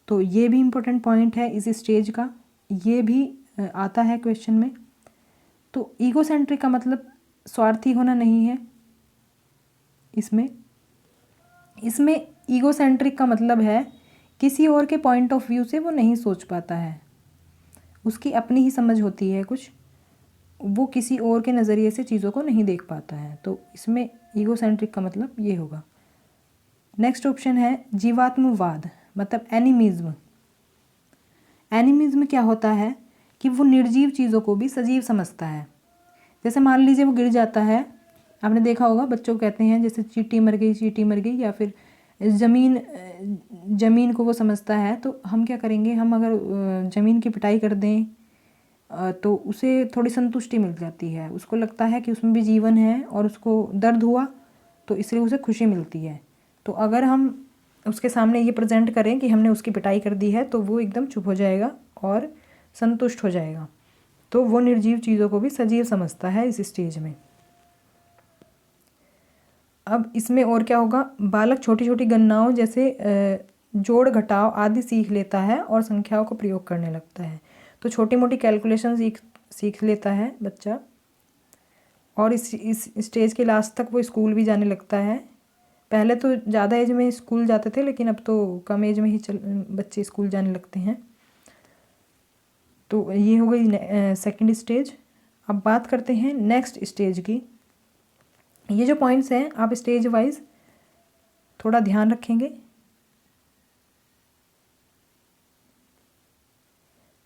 तो ये भी इम्पोर्टेंट पॉइंट है इस स्टेज का, ये भी आता है क्वेश्चन में। तो ईगोसेंट्रिक का मतलब स्वार्थी होना नहीं है। इसमें ईगोसेंट्रिक का मतलब है किसी और के पॉइंट ऑफ व्यू से वो नहीं सोच पाता है, उसकी अपनी ही समझ होती है कुछ, वो किसी और के नज़रिए से चीज़ों को नहीं देख पाता है। तो इसमें ईगोसेंट्रिक का मतलब ये होगा। नेक्स्ट ऑप्शन है जीवात्मवाद, मतलब एनिमिज्म। एनिमिज्म क्या होता है कि वो निर्जीव चीज़ों को भी सजीव समझता है। जैसे मान लीजिए वो गिर जाता है, आपने देखा होगा बच्चों को कहते हैं जैसे चींटी मर गई, या फिर ज़मीन को वो समझता है। तो हम क्या करेंगे, हम अगर ज़मीन की पिटाई कर दें तो उसे थोड़ी संतुष्टि मिल जाती है, उसको लगता है कि उसमें भी जीवन है और उसको दर्द हुआ तो इसलिए उसे खुशी मिलती है। तो अगर हम उसके सामने ये प्रेजेंट करें कि हमने उसकी पिटाई कर दी है, तो वो एकदम चुप हो जाएगा और संतुष्ट हो जाएगा। तो वो निर्जीव चीज़ों को भी सजीव समझता है इस स्टेज में। अब इसमें और क्या होगा, बालक छोटी छोटी गणनाओं जैसे जोड़ घटाव आदि सीख लेता है और संख्याओं को प्रयोग करने लगता है। तो छोटी मोटी कैलकुलेशन सीख लेता है बच्चा, और इस स्टेज के लास्ट तक वो स्कूल भी जाने लगता है पहले तो ज़्यादा एज में स्कूल जाते थे, लेकिन अब तो कम एज में ही बच्चे स्कूल जाने लगते हैं। तो ये हो गई सेकंड स्टेज। अब बात करते हैं नेक्स्ट स्टेज की। ये जो पॉइंट्स हैं आप स्टेज वाइज थोड़ा ध्यान रखेंगे।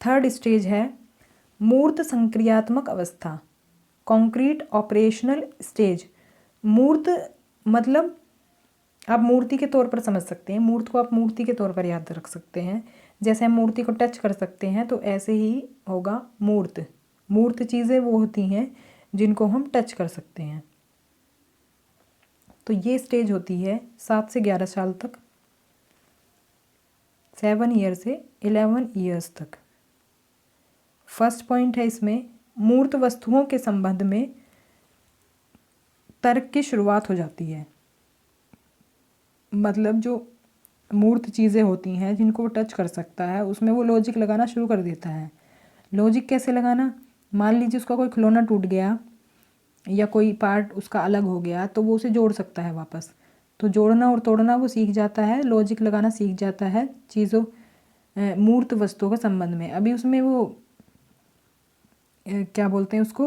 थर्ड स्टेज है मूर्त संक्रियात्मक अवस्था, कॉन्क्रीट ऑपरेशनल स्टेज। मूर्त मतलब आप मूर्ति के तौर पर समझ सकते हैं, मूर्त को आप मूर्ति के तौर पर याद रख सकते हैं। जैसे हम मूर्ति को टच कर सकते हैं, तो ऐसे ही होगा मूर्त। मूर्त चीज़ें वो होती हैं जिनको हम टच कर सकते हैं। तो ये स्टेज होती है 7 से 11 साल तक, 7 ईयर से 11 ईयर्स तक। फर्स्ट पॉइंट है इसमें, मूर्त वस्तुओं के संबंध में तर्क की शुरुआत हो जाती है। मतलब जो मूर्त चीज़ें होती हैं जिनको वो टच कर सकता है, उसमें वो लॉजिक लगाना शुरू कर देता है। लॉजिक कैसे लगाना? मान लीजिए उसका कोई खिलौना टूट गया या कोई पार्ट उसका अलग हो गया, तो वो उसे जोड़ सकता है वापस। तो जोड़ना और तोड़ना वो सीख जाता है, लॉजिक लगाना सीख जाता है चीज़ों मूर्त वस्तुओं के संबंध में। अभी उसमें वो क्या बोलते हैं उसको,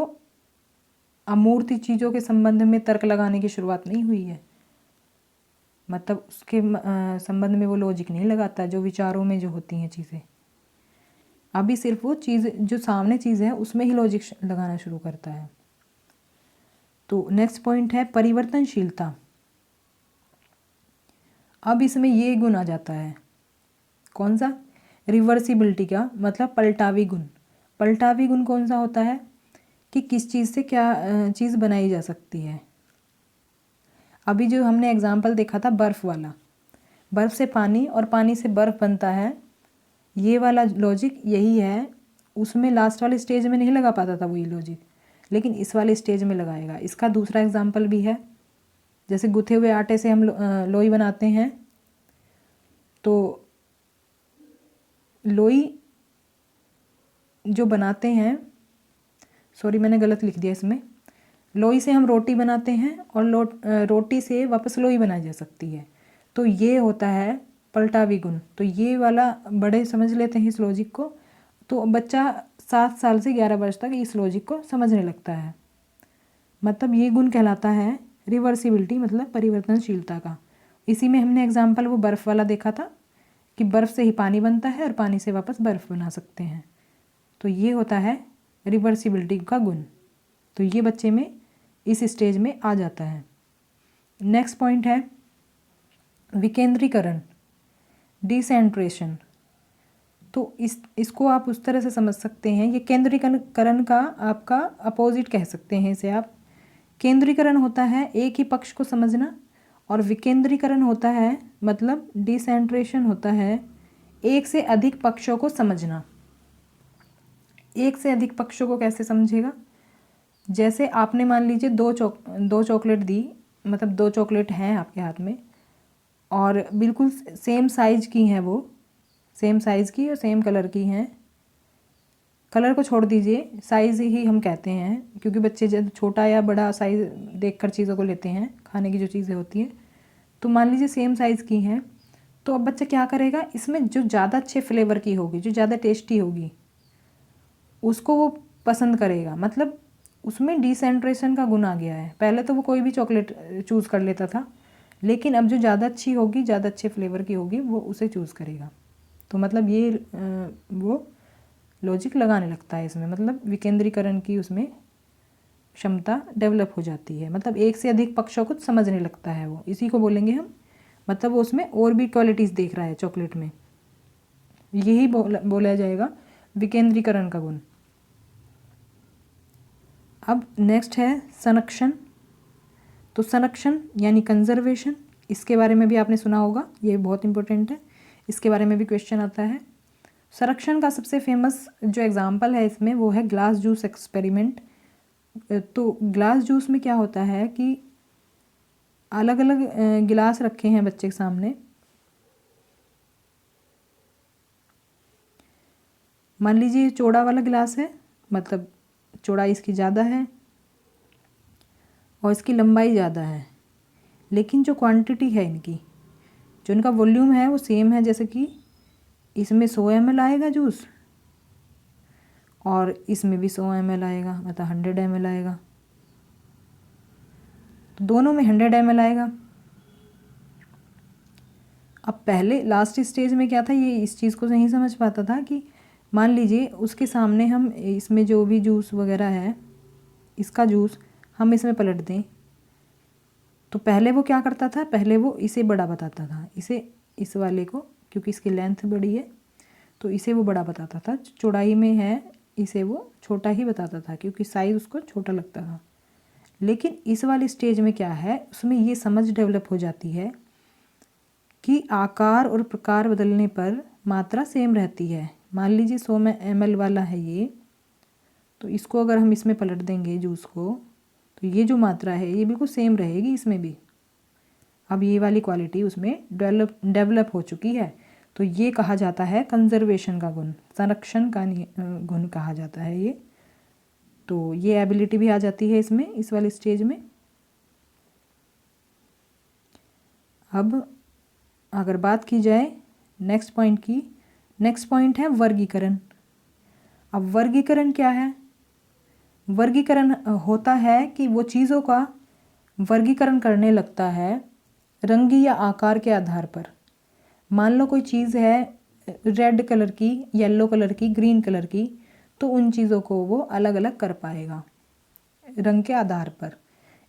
अमूर्त चीज़ों के संबंध में तर्क लगाने की शुरुआत नहीं हुई है। मतलब उसके संबंध में वो लॉजिक नहीं लगाता, जो विचारों में जो होती हैं चीज़ें। अभी सिर्फ वो चीज़ जो सामने चीज़ है उसमें ही लॉजिक लगाना शुरू करता है। तो नेक्स्ट पॉइंट है परिवर्तनशीलता। अब इसमें ये गुण आ जाता है, कौन सा? रिवर्सिबिलिटी का, मतलब पलटावी गुण। पलटावी गुण कौन सा होता है कि किस चीज़ से क्या चीज़ बनाई जा सकती है। अभी जो हमने एग्जाम्पल देखा था बर्फ़ वाला, बर्फ़ से पानी और पानी से बर्फ़ बनता है, ये वाला लॉजिक यही है। उसमें लास्ट वाले स्टेज में नहीं लगा पाता था वो ये लॉजिक, लेकिन इस वाले स्टेज में लगाएगा। इसका दूसरा एग्जाम्पल भी है, जैसे गुथे हुए आटे से हम लोई बनाते हैं, तो लोई जो बनाते हैं, सॉरी मैंने गलत लिख दिया इसमें, लोई से हम रोटी बनाते हैं और रोटी से वापस लोई बनाई जा सकती है। तो ये होता है पलटावी गुण। तो ये वाला बड़े समझ लेते हैं इस लॉजिक को, तो बच्चा 7 साल से 11 वर्ष तक इस लॉजिक को समझने लगता है। मतलब ये गुण कहलाता है रिवर्सिबिलिटी, मतलब परिवर्तनशीलता का। इसी में हमने एग्जाम्पल वो बर्फ़ वाला देखा था कि बर्फ़ से ही पानी बनता है और पानी से वापस बर्फ़ बना सकते हैं। तो ये होता है रिवर्सिबिलिटी का गुण। तो ये बच्चे में इस स्टेज में आ जाता है। नेक्स्ट पॉइंट है विकेंद्रीकरण, डिसेंट्रेशन। तो इसको आप उस तरह से समझ सकते हैं, ये केंद्रीकरण का आपका अपोजिट कह सकते हैं इसे आप। केंद्रीकरण होता है एक ही पक्ष को समझना, और विकेंद्रीकरण होता है, मतलब डिसेंट्रेशन होता है एक से अधिक पक्षों को समझना। एक से अधिक पक्षों को कैसे समझेगा? जैसे आपने मान लीजिए दो चॉकलेट दी, मतलब 2 चॉकलेट हैं आपके हाथ में और बिल्कुल सेम साइज़ की हैं, वो सेम साइज़ की और सेम कलर की हैं। कलर को छोड़ दीजिए, साइज़ ही हम कहते हैं, क्योंकि बच्चे जब छोटा या बड़ा साइज़ देखकर चीज़ों को लेते हैं, खाने की जो चीज़ें होती हैं। तो मान लीजिए सेम साइज़ की हैं, तो अब बच्चा क्या करेगा, इसमें जो ज़्यादा अच्छे फ्लेवर की होगी, जो ज़्यादा टेस्टी होगी, उसको वो पसंद करेगा। मतलब उसमें डिसेंट्रेशन का गुण आ गया है। पहले तो वो कोई भी चॉकलेट चूज़ कर लेता था, लेकिन अब जो ज़्यादा अच्छी होगी, ज़्यादा अच्छे फ्लेवर की होगी, वो उसे चूज़ करेगा। तो मतलब ये वो लॉजिक लगाने लगता है इसमें, मतलब विकेंद्रीकरण की उसमें क्षमता डेवलप हो जाती है। मतलब एक से अधिक पक्षों को समझने लगता है वो, इसी को बोलेंगे हम। मतलब वो उसमें और भी क्वालिटीज़ देख रहा है चॉकलेट में, यही बोला जाएगा विकेंद्रीकरण का गुण। अब नेक्स्ट है संरक्षण। तो संरक्षण यानी कंजर्वेशन, इसके बारे में भी आपने सुना होगा, ये बहुत इंपॉर्टेंट है, इसके बारे में भी क्वेश्चन आता है। संरक्षण का सबसे फेमस जो एग्जाम्पल है इसमें वो है ग्लास जूस एक्सपेरिमेंट। तो ग्लास जूस में क्या होता है कि अलग अलग गिलास रखे हैं बच्चे के सामने। मान लीजिए चौड़ा वाला गिलास है, मतलब चौड़ाई इसकी ज़्यादा है और इसकी लंबाई ज़्यादा है, लेकिन जो क्वांटिटी है इनकी, जो इनका वॉल्यूम है वो सेम है। जैसे कि इसमें 100 ml आएगा जूस और इसमें भी 100 ml आएगा, मतलब 100 ml आएगा, तो दोनों में 100 ml आएगा। अब पहले लास्ट स्टेज में क्या था, ये इस चीज़ को नहीं समझ पाता था कि मान लीजिए उसके सामने हम इसमें जो भी जूस वगैरह है, इसका जूस हम इसमें पलट दें, तो पहले वो क्या करता था, पहले वो इसे बड़ा बताता था, इसे, इस वाले को, क्योंकि इसकी लेंथ बड़ी है तो इसे वो बड़ा बताता था, चौड़ाई में है इसे वो छोटा ही बताता था क्योंकि साइज़ उसको छोटा लगता था। लेकिन इस वाले स्टेज में क्या है, उसमें ये समझ डेवलप हो जाती है कि आकार और प्रकार बदलने पर मात्रा सेम रहती है। मान लीजिए 100 ml वाला है ये, तो इसको अगर हम इसमें पलट देंगे जूस को, तो ये जो मात्रा है ये बिल्कुल सेम रहेगी इसमें भी। अब ये वाली क्वालिटी उसमें डेवलप हो चुकी है, तो ये कहा जाता है कंजर्वेशन का गुण, संरक्षण का गुण कहा जाता है ये। तो ये एबिलिटी भी आ जाती है इसमें, इस वाले स्टेज में। अब अगर बात की जाए नेक्स्ट पॉइंट की, नेक्स्ट पॉइंट है वर्गीकरण। अब वर्गीकरण क्या है, वर्गीकरण होता है कि वो चीज़ों का वर्गीकरण करने लगता है रंगी या आकार के आधार पर। मान लो कोई चीज़ है रेड कलर की, येलो कलर की, ग्रीन कलर की, तो उन चीज़ों को वो अलग अलग कर पाएगा रंग के आधार पर,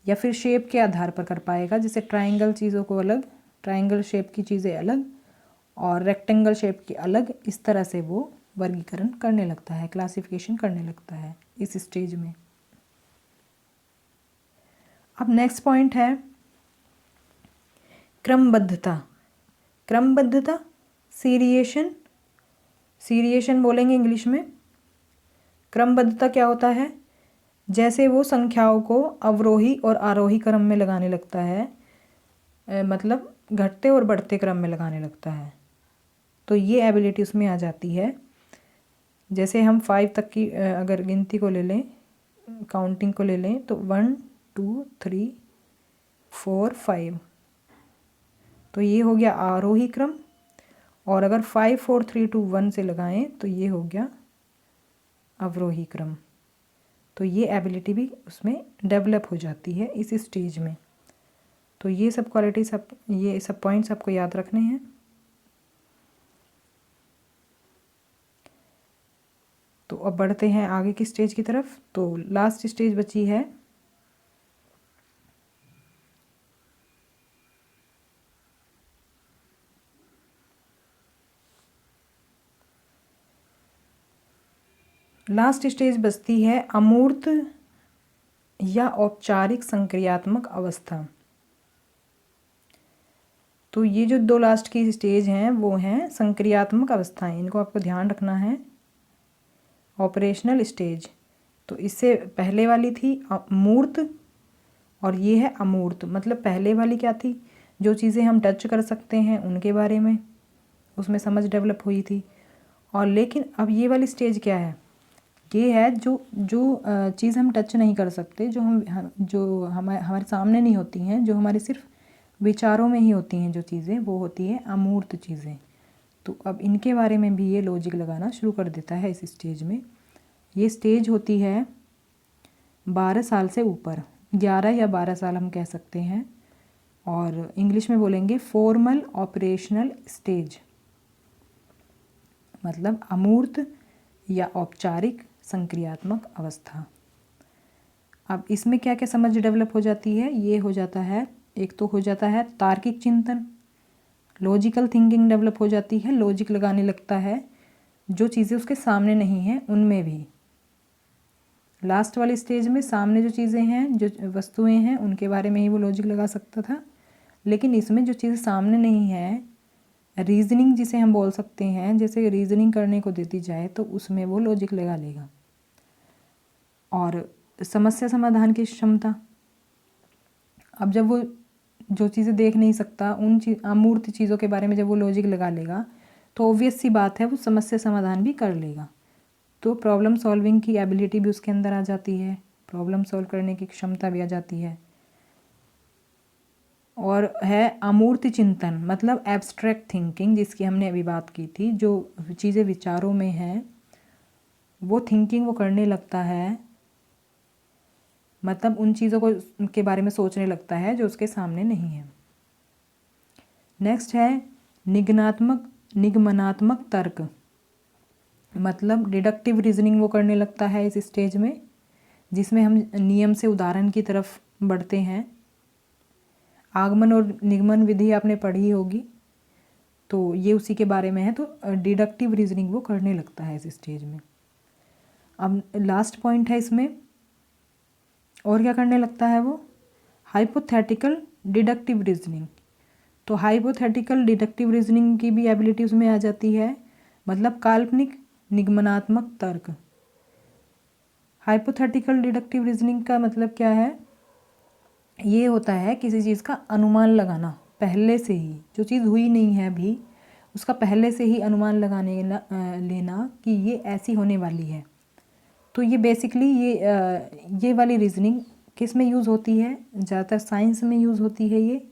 या फिर शेप के आधार पर कर पाएगा। जैसे ट्रायंगल चीज़ों को अलग, ट्रायंगल शेप की चीज़ें अलग और रेक्टेंगल शेप की अलग, इस तरह से वो वर्गीकरण करने लगता है, क्लासिफिकेशन करने लगता है इस स्टेज में। अब नेक्स्ट पॉइंट है क्रमबद्धता। क्रमबद्धता, सीरिएशन, सीरिएशन बोलेंगे इंग्लिश में। क्रमबद्धता क्या होता है, जैसे वो संख्याओं को अवरोही और आरोही क्रम में लगाने लगता है, मतलब घटते और बढ़ते क्रम में लगाने लगता है, तो ये एबिलिटी उसमें आ जाती है। जैसे हम 5 तक की अगर गिनती को ले लें, काउंटिंग को ले लें, तो 1 2 3 4 5, तो ये हो गया आरोही क्रम। और अगर 5 4 3 2 1 से लगाएं तो ये हो गया अवरोही क्रम। तो ये एबिलिटी भी उसमें डेवलप हो जाती है इस स्टेज में। तो ये सब क्वालिटी, सब ये सब पॉइंट्स आपको याद रखने हैं। तो अब बढ़ते हैं आगे की स्टेज की तरफ। तो लास्ट स्टेज बची है बचती है अमूर्त या औपचारिक संक्रियात्मक अवस्था। तो ये जो दो लास्ट की स्टेज हैं वो हैं संक्रियात्मक अवस्थाएं, इनको आपको ध्यान रखना है। ऑपरेशनल स्टेज, तो इससे पहले वाली थी मूर्त और ये है अमूर्त। मतलब पहले वाली क्या थी, जो चीज़ें हम टच कर सकते हैं उनके बारे में उसमें समझ डेवलप हुई थी। और लेकिन अब ये वाली स्टेज क्या है, ये है जो चीज़ हम टच नहीं कर सकते, जो हमारे सामने नहीं होती हैं, जो हमारे सिर्फ विचारों में ही होती हैं, जो चीज़ें वो होती हैं अमूर्त चीज़ें। तो अब इनके बारे में भी ये लॉजिक लगाना शुरू कर देता है इस स्टेज में। ये स्टेज होती है 12 साल से ऊपर, 11 या 12 साल हम कह सकते हैं, और इंग्लिश में बोलेंगे फॉर्मल ऑपरेशनल स्टेज, मतलब अमूर्त या औपचारिक संक्रियात्मक अवस्था। अब इसमें क्या क्या समझ डेवलप हो जाती है, ये हो जाता है, एक तो हो जाता है तार्किक चिंतन, लॉजिकल थिंकिंग डेवलप हो जाती है, लॉजिक लगाने लगता है जो चीज़ें उसके सामने नहीं हैं उनमें भी। लास्ट वाली स्टेज में सामने जो चीज़ें हैं, जो वस्तुएं हैं, उनके बारे में ही वो लॉजिक लगा सकता था। लेकिन इसमें जो चीज़ें सामने नहीं है, रीजनिंग जिसे हम बोल सकते हैं, जैसे रीजनिंग करने को देती जाए तो उसमें वो लॉजिक लगा लेगा। और समस्या समाधान की क्षमता, अब जब वो जो चीज़ें देख नहीं सकता उन अमूर्त चीज़ों के बारे में जब वो लॉजिक लगा लेगा तो ऑब्वियस सी बात है वो समस्या समाधान भी कर लेगा। तो प्रॉब्लम सॉल्विंग की एबिलिटी भी उसके अंदर आ जाती है, प्रॉब्लम सॉल्व करने की क्षमता भी आ जाती है। और है अमूर्त चिंतन, मतलब एब्स्ट्रैक्ट थिंकिंग, जिसकी हमने अभी बात की थी। जो चीज़ें विचारों में है वो थिंकिंग वो करने लगता है, मतलब उन चीज़ों को के बारे में सोचने लगता है जो उसके सामने नहीं है। नेक्स्ट है निगमनात्मक तर्क, मतलब डिडक्टिव रीजनिंग वो करने लगता है इस स्टेज में, जिसमें हम नियम से उदाहरण की तरफ बढ़ते हैं। आगमन और निगमन विधि आपने पढ़ी होगी, तो ये उसी के बारे में है। तो डिडक्टिव रीजनिंग वो करने लगता है इस स्टेज में। अब लास्ट पॉइंट है इसमें, और क्या करने लगता है वो, हाइपोथेटिकल डिडक्टिव रीजनिंग। तो हाइपोथेटिकल डिडक्टिव रीजनिंग की भी एबिलिटी उसमें आ जाती है, मतलब काल्पनिक निगमनात्मक तर्क। हाइपोथेटिकल डिडक्टिव रीजनिंग का मतलब क्या है, ये होता है किसी चीज़ का अनुमान लगाना पहले से ही, जो चीज़ हुई नहीं है अभी उसका पहले से ही अनुमान लगाने लेना कि ये ऐसी होने वाली है। तो ये बेसिकली ये वाली रीजनिंग किस में यूज़ होती है, ज़्यादातर साइंस में यूज़ होती है। ये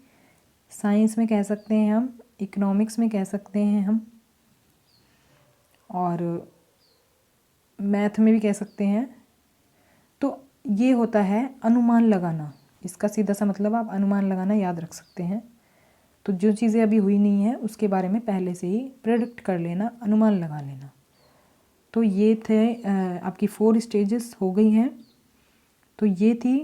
साइंस में कह सकते हैं हम, इकोनॉमिक्स में कह सकते हैं हम, और मैथ में भी कह सकते हैं। तो ये होता है अनुमान लगाना, इसका सीधा सा मतलब आप अनुमान लगाना याद रख सकते हैं। तो जो चीज़ें अभी हुई नहीं है उसके बारे में पहले से ही प्रेडिक्ट कर लेना, अनुमान लगा लेना। तो ये थे आपकी 4 स्टेजेस हो गई हैं। तो ये थी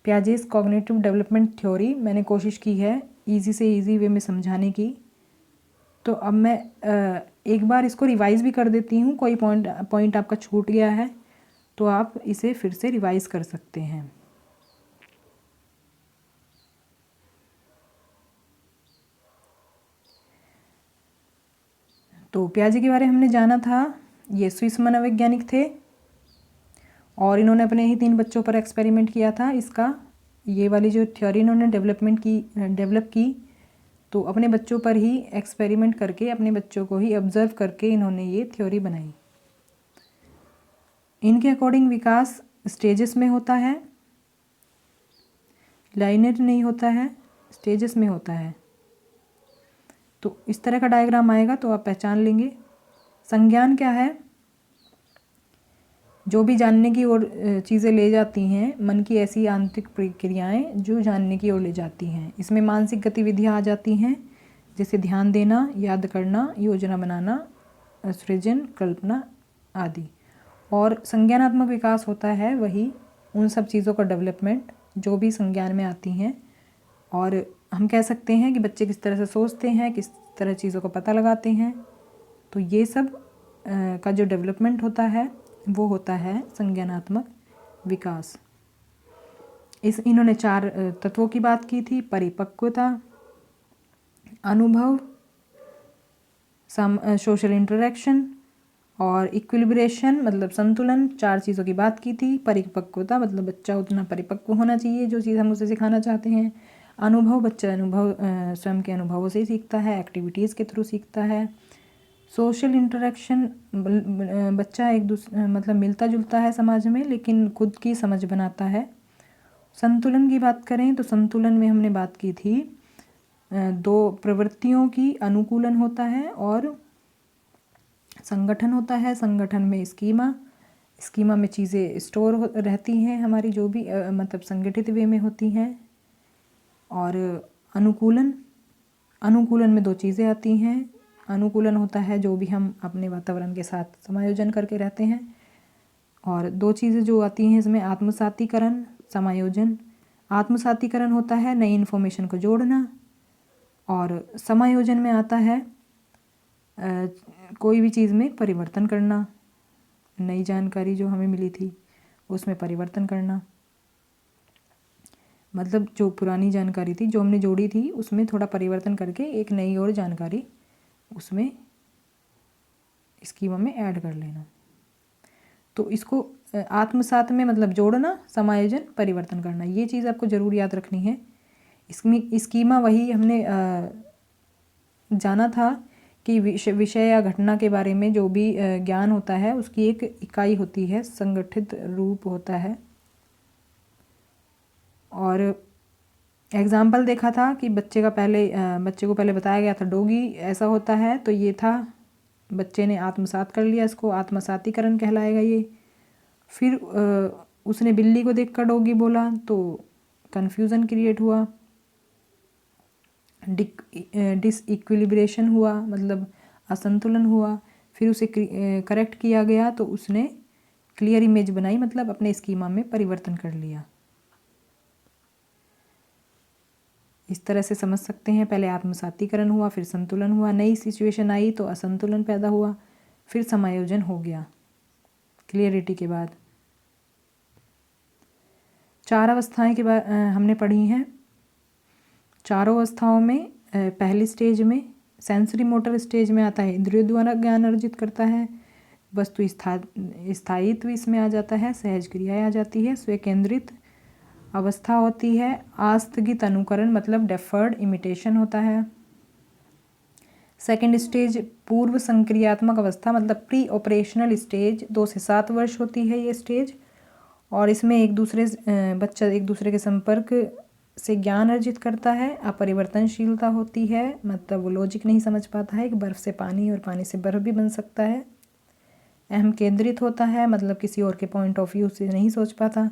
पियाजेस कॉग्निटिव डेवलपमेंट थ्योरी। मैंने कोशिश की है इजी से इजी वे में समझाने की। तो अब मैं एक बार इसको रिवाइज भी कर देती हूँ, कोई पॉइंट आपका छूट गया है तो आप इसे फिर से रिवाइज कर सकते हैं। तो पियाजे के बारे में हमने जाना था, ये स्विस मनोवैज्ञानिक थे और इन्होंने अपने ही 3 बच्चों पर एक्सपेरिमेंट किया था। इसका ये वाली जो थ्योरी इन्होंने डेवलप की तो अपने बच्चों पर ही एक्सपेरिमेंट करके, अपने बच्चों को ही ऑब्जर्व करके इन्होंने ये थ्योरी बनाई। इनके अकॉर्डिंग विकास स्टेजेस में होता है, लाइनर नहीं होता है, स्टेजेस में होता है। तो इस तरह का डायग्राम आएगा तो आप पहचान लेंगे। संज्ञान क्या है, जो भी जानने की ओर चीज़ें ले जाती हैं, मन की ऐसी आंतरिक प्रक्रियाएं जो जानने की ओर ले जाती हैं। इसमें मानसिक गतिविधियां आ जाती हैं, जैसे ध्यान देना, याद करना, योजना बनाना, सृजन, कल्पना आदि। और संज्ञानात्मक विकास होता है वही उन सब चीज़ों का डेवलपमेंट जो भी संज्ञान में आती हैं। और हम कह सकते हैं कि बच्चे किस तरह से सोचते हैं, किस तरह चीज़ों का पता लगाते हैं। तो ये सब का जो डेवलपमेंट होता है वो होता है संज्ञानात्मक विकास। इन्होंने 4 तत्वों की बात की थी, परिपक्वता, अनुभव, सोशल इंटरेक्शन और इक्विलिब्रेशन मतलब संतुलन। 4 चीज़ों की बात की थी। परिपक्वता मतलब बच्चा उतना परिपक्व होना चाहिए जो चीज़ हम उसे सिखाना चाहते हैं। अनुभव, बच्चा स्वयं के अनुभवों से ही सीखता है, एक्टिविटीज़ के थ्रू सीखता है। सोशल इंटरेक्शन, बच्चा एक दूसरे मतलब मिलता जुलता है समाज में लेकिन खुद की समझ बनाता है। संतुलन की बात करें तो संतुलन में हमने बात की थी 2 प्रवृत्तियों की अनुकूलन होता है और संगठन होता है। संगठन में स्कीमा में चीज़ें स्टोर रहती हैं हमारी, जो भी मतलब संगठित वे में होती हैं। और अनुकूलन में 2 चीज़ें आती हैं। अनुकूलन होता है जो भी हम अपने वातावरण के साथ समायोजन करके रहते हैं, और 2 चीज़ें जो आती हैं इसमें आत्मसातीकरण, समायोजन। आत्मसातीकरण होता है नई इन्फॉर्मेशन को जोड़ना, और समायोजन में आता है कोई भी चीज़ में परिवर्तन करना, नई जानकारी जो हमें मिली थी उसमें परिवर्तन करना। मतलब जो पुरानी जानकारी थी जो हमने जोड़ी थी उसमें थोड़ा परिवर्तन करके एक नई और जानकारी उसमें स्कीमा में ऐड कर लेना। तो इसको आत्मसात में मतलब जोड़ना, समायोजन, परिवर्तन करना, ये चीज़ आपको ज़रूर याद रखनी है। इसमें स्कीमा वही हमने जाना था कि विषय या घटना के बारे में जो भी ज्ञान होता है उसकी एक इकाई होती है, संगठित रूप होता है। और एग्ज़ाम्पल देखा था कि बच्चे को पहले बताया गया था डॉगी ऐसा होता है, तो ये था बच्चे ने आत्मसात कर लिया, इसको आत्मसातीकरण कहलाएगा ये। फिर उसने बिल्ली को देखकर डॉगी बोला तो कन्फ्यूज़न क्रिएट हुआ, डिसइक्विलिब्रेशन हुआ, मतलब असंतुलन हुआ। फिर उसे करेक्ट किया गया तो उसने क्लियर इमेज बनाई, मतलब अपने स्कीमा में परिवर्तन कर लिया। इस तरह से समझ सकते हैं, पहले आत्मसातीकरण हुआ, फिर संतुलन हुआ, नई सिचुएशन आई तो असंतुलन पैदा हुआ, फिर समायोजन हो गया क्लियरिटी के बाद। 4 अवस्थाएं के बाद हमने पढ़ी हैं। चारों अवस्थाओं में पहली स्टेज में सेंसरी मोटर स्टेज में आता है, इंद्रियों द्वारा ज्ञान अर्जित करता है, वस्तु स्थायित्व इसमें आ जाता है, सहज क्रियाएं आ जाती है, स्वेकेंद्रित अवस्था होती है, आस्थगित अनुकरण मतलब डेफर्ड इमिटेशन होता है। सेकंड स्टेज पूर्व संक्रियात्मक अवस्था मतलब प्री ऑपरेशनल स्टेज, 2 से 7 वर्ष होती है ये स्टेज, और इसमें बच्चा एक दूसरे के संपर्क से ज्ञान अर्जित करता है। अपरिवर्तनशीलता होती है, मतलब वो लॉजिक नहीं समझ पाता है कि बर्फ़ से पानी और पानी से बर्फ़ भी बन सकता है। अहम केंद्रित होता है, मतलब किसी और के पॉइंट ऑफ व्यू से नहीं सोच पाता।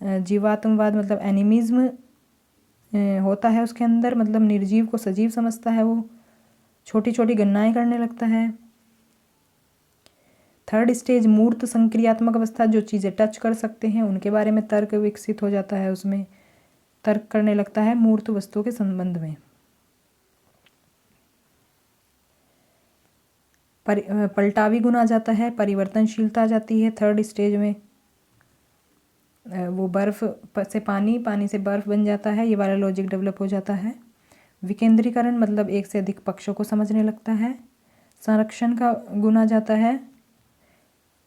जीवात्मवाद मतलब एनिमिज्म होता है उसके अंदर, मतलब निर्जीव को सजीव समझता है, वो छोटी छोटी गणनाएं करने लगता है। थर्ड स्टेज मूर्त संक्रियात्मक अवस्था, जो चीज़ें टच कर सकते हैं उनके बारे में तर्क विकसित हो जाता है, उसमें तर्क करने लगता है मूर्त वस्तुओं के संबंध में। पलटावी गुण आ जाता है, परिवर्तनशीलता आ जाती है थर्ड स्टेज में। वो बर्फ़ से पानी, पानी से बर्फ़ बन जाता है, ये वाला लॉजिक डेवलप हो जाता है। विकेंद्रीकरण मतलब एक से अधिक पक्षों को समझने लगता है। संरक्षण का गुण आ जाता है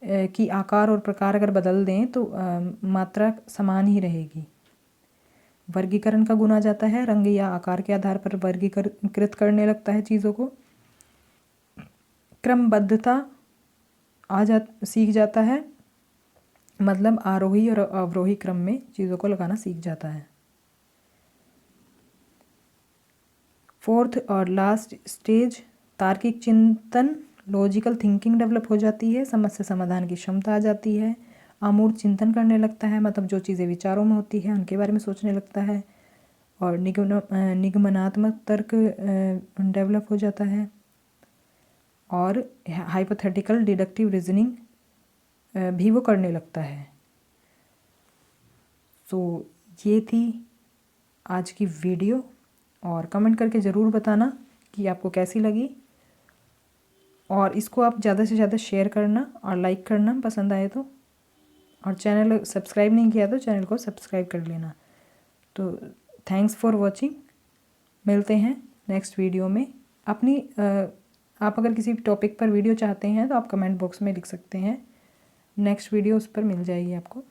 कि आकार और प्रकार अगर बदल दें तो मात्रा समान ही रहेगी। वर्गीकरण का गुण आ जाता है, रंग या आकार के आधार पर वर्गीकृत करने लगता है चीज़ों को। क्रमबद्धता सीख जाता है, मतलब आरोही और अवरोही क्रम में चीज़ों को लगाना सीख जाता है। फोर्थ और लास्ट स्टेज तार्किक चिंतन, लॉजिकल थिंकिंग डेवलप हो जाती है, समस्या समाधान की क्षमता आ जाती है, अमूर्त चिंतन करने लगता है, मतलब जो चीज़ें विचारों में होती है उनके बारे में सोचने लगता है, और निगमनात्मक तर्क डेवलप हो जाता है, और हाइपोथेटिकल डिडक्टिव रीजनिंग भी वो करने लगता है। तो ये थी आज की वीडियो, और कमेंट करके ज़रूर बताना कि आपको कैसी लगी, और इसको आप ज़्यादा से ज़्यादा शेयर करना और लाइक करना पसंद आए तो, और चैनल सब्सक्राइब नहीं किया तो चैनल को सब्सक्राइब कर लेना। तो थैंक्स फॉर वॉचिंग, मिलते हैं नेक्स्ट वीडियो में। आप अगर किसी टॉपिक पर वीडियो चाहते हैं तो आप कमेंट बॉक्स में लिख सकते हैं, नेक्स्ट वीडियो उस पर मिल जाएगी आपको।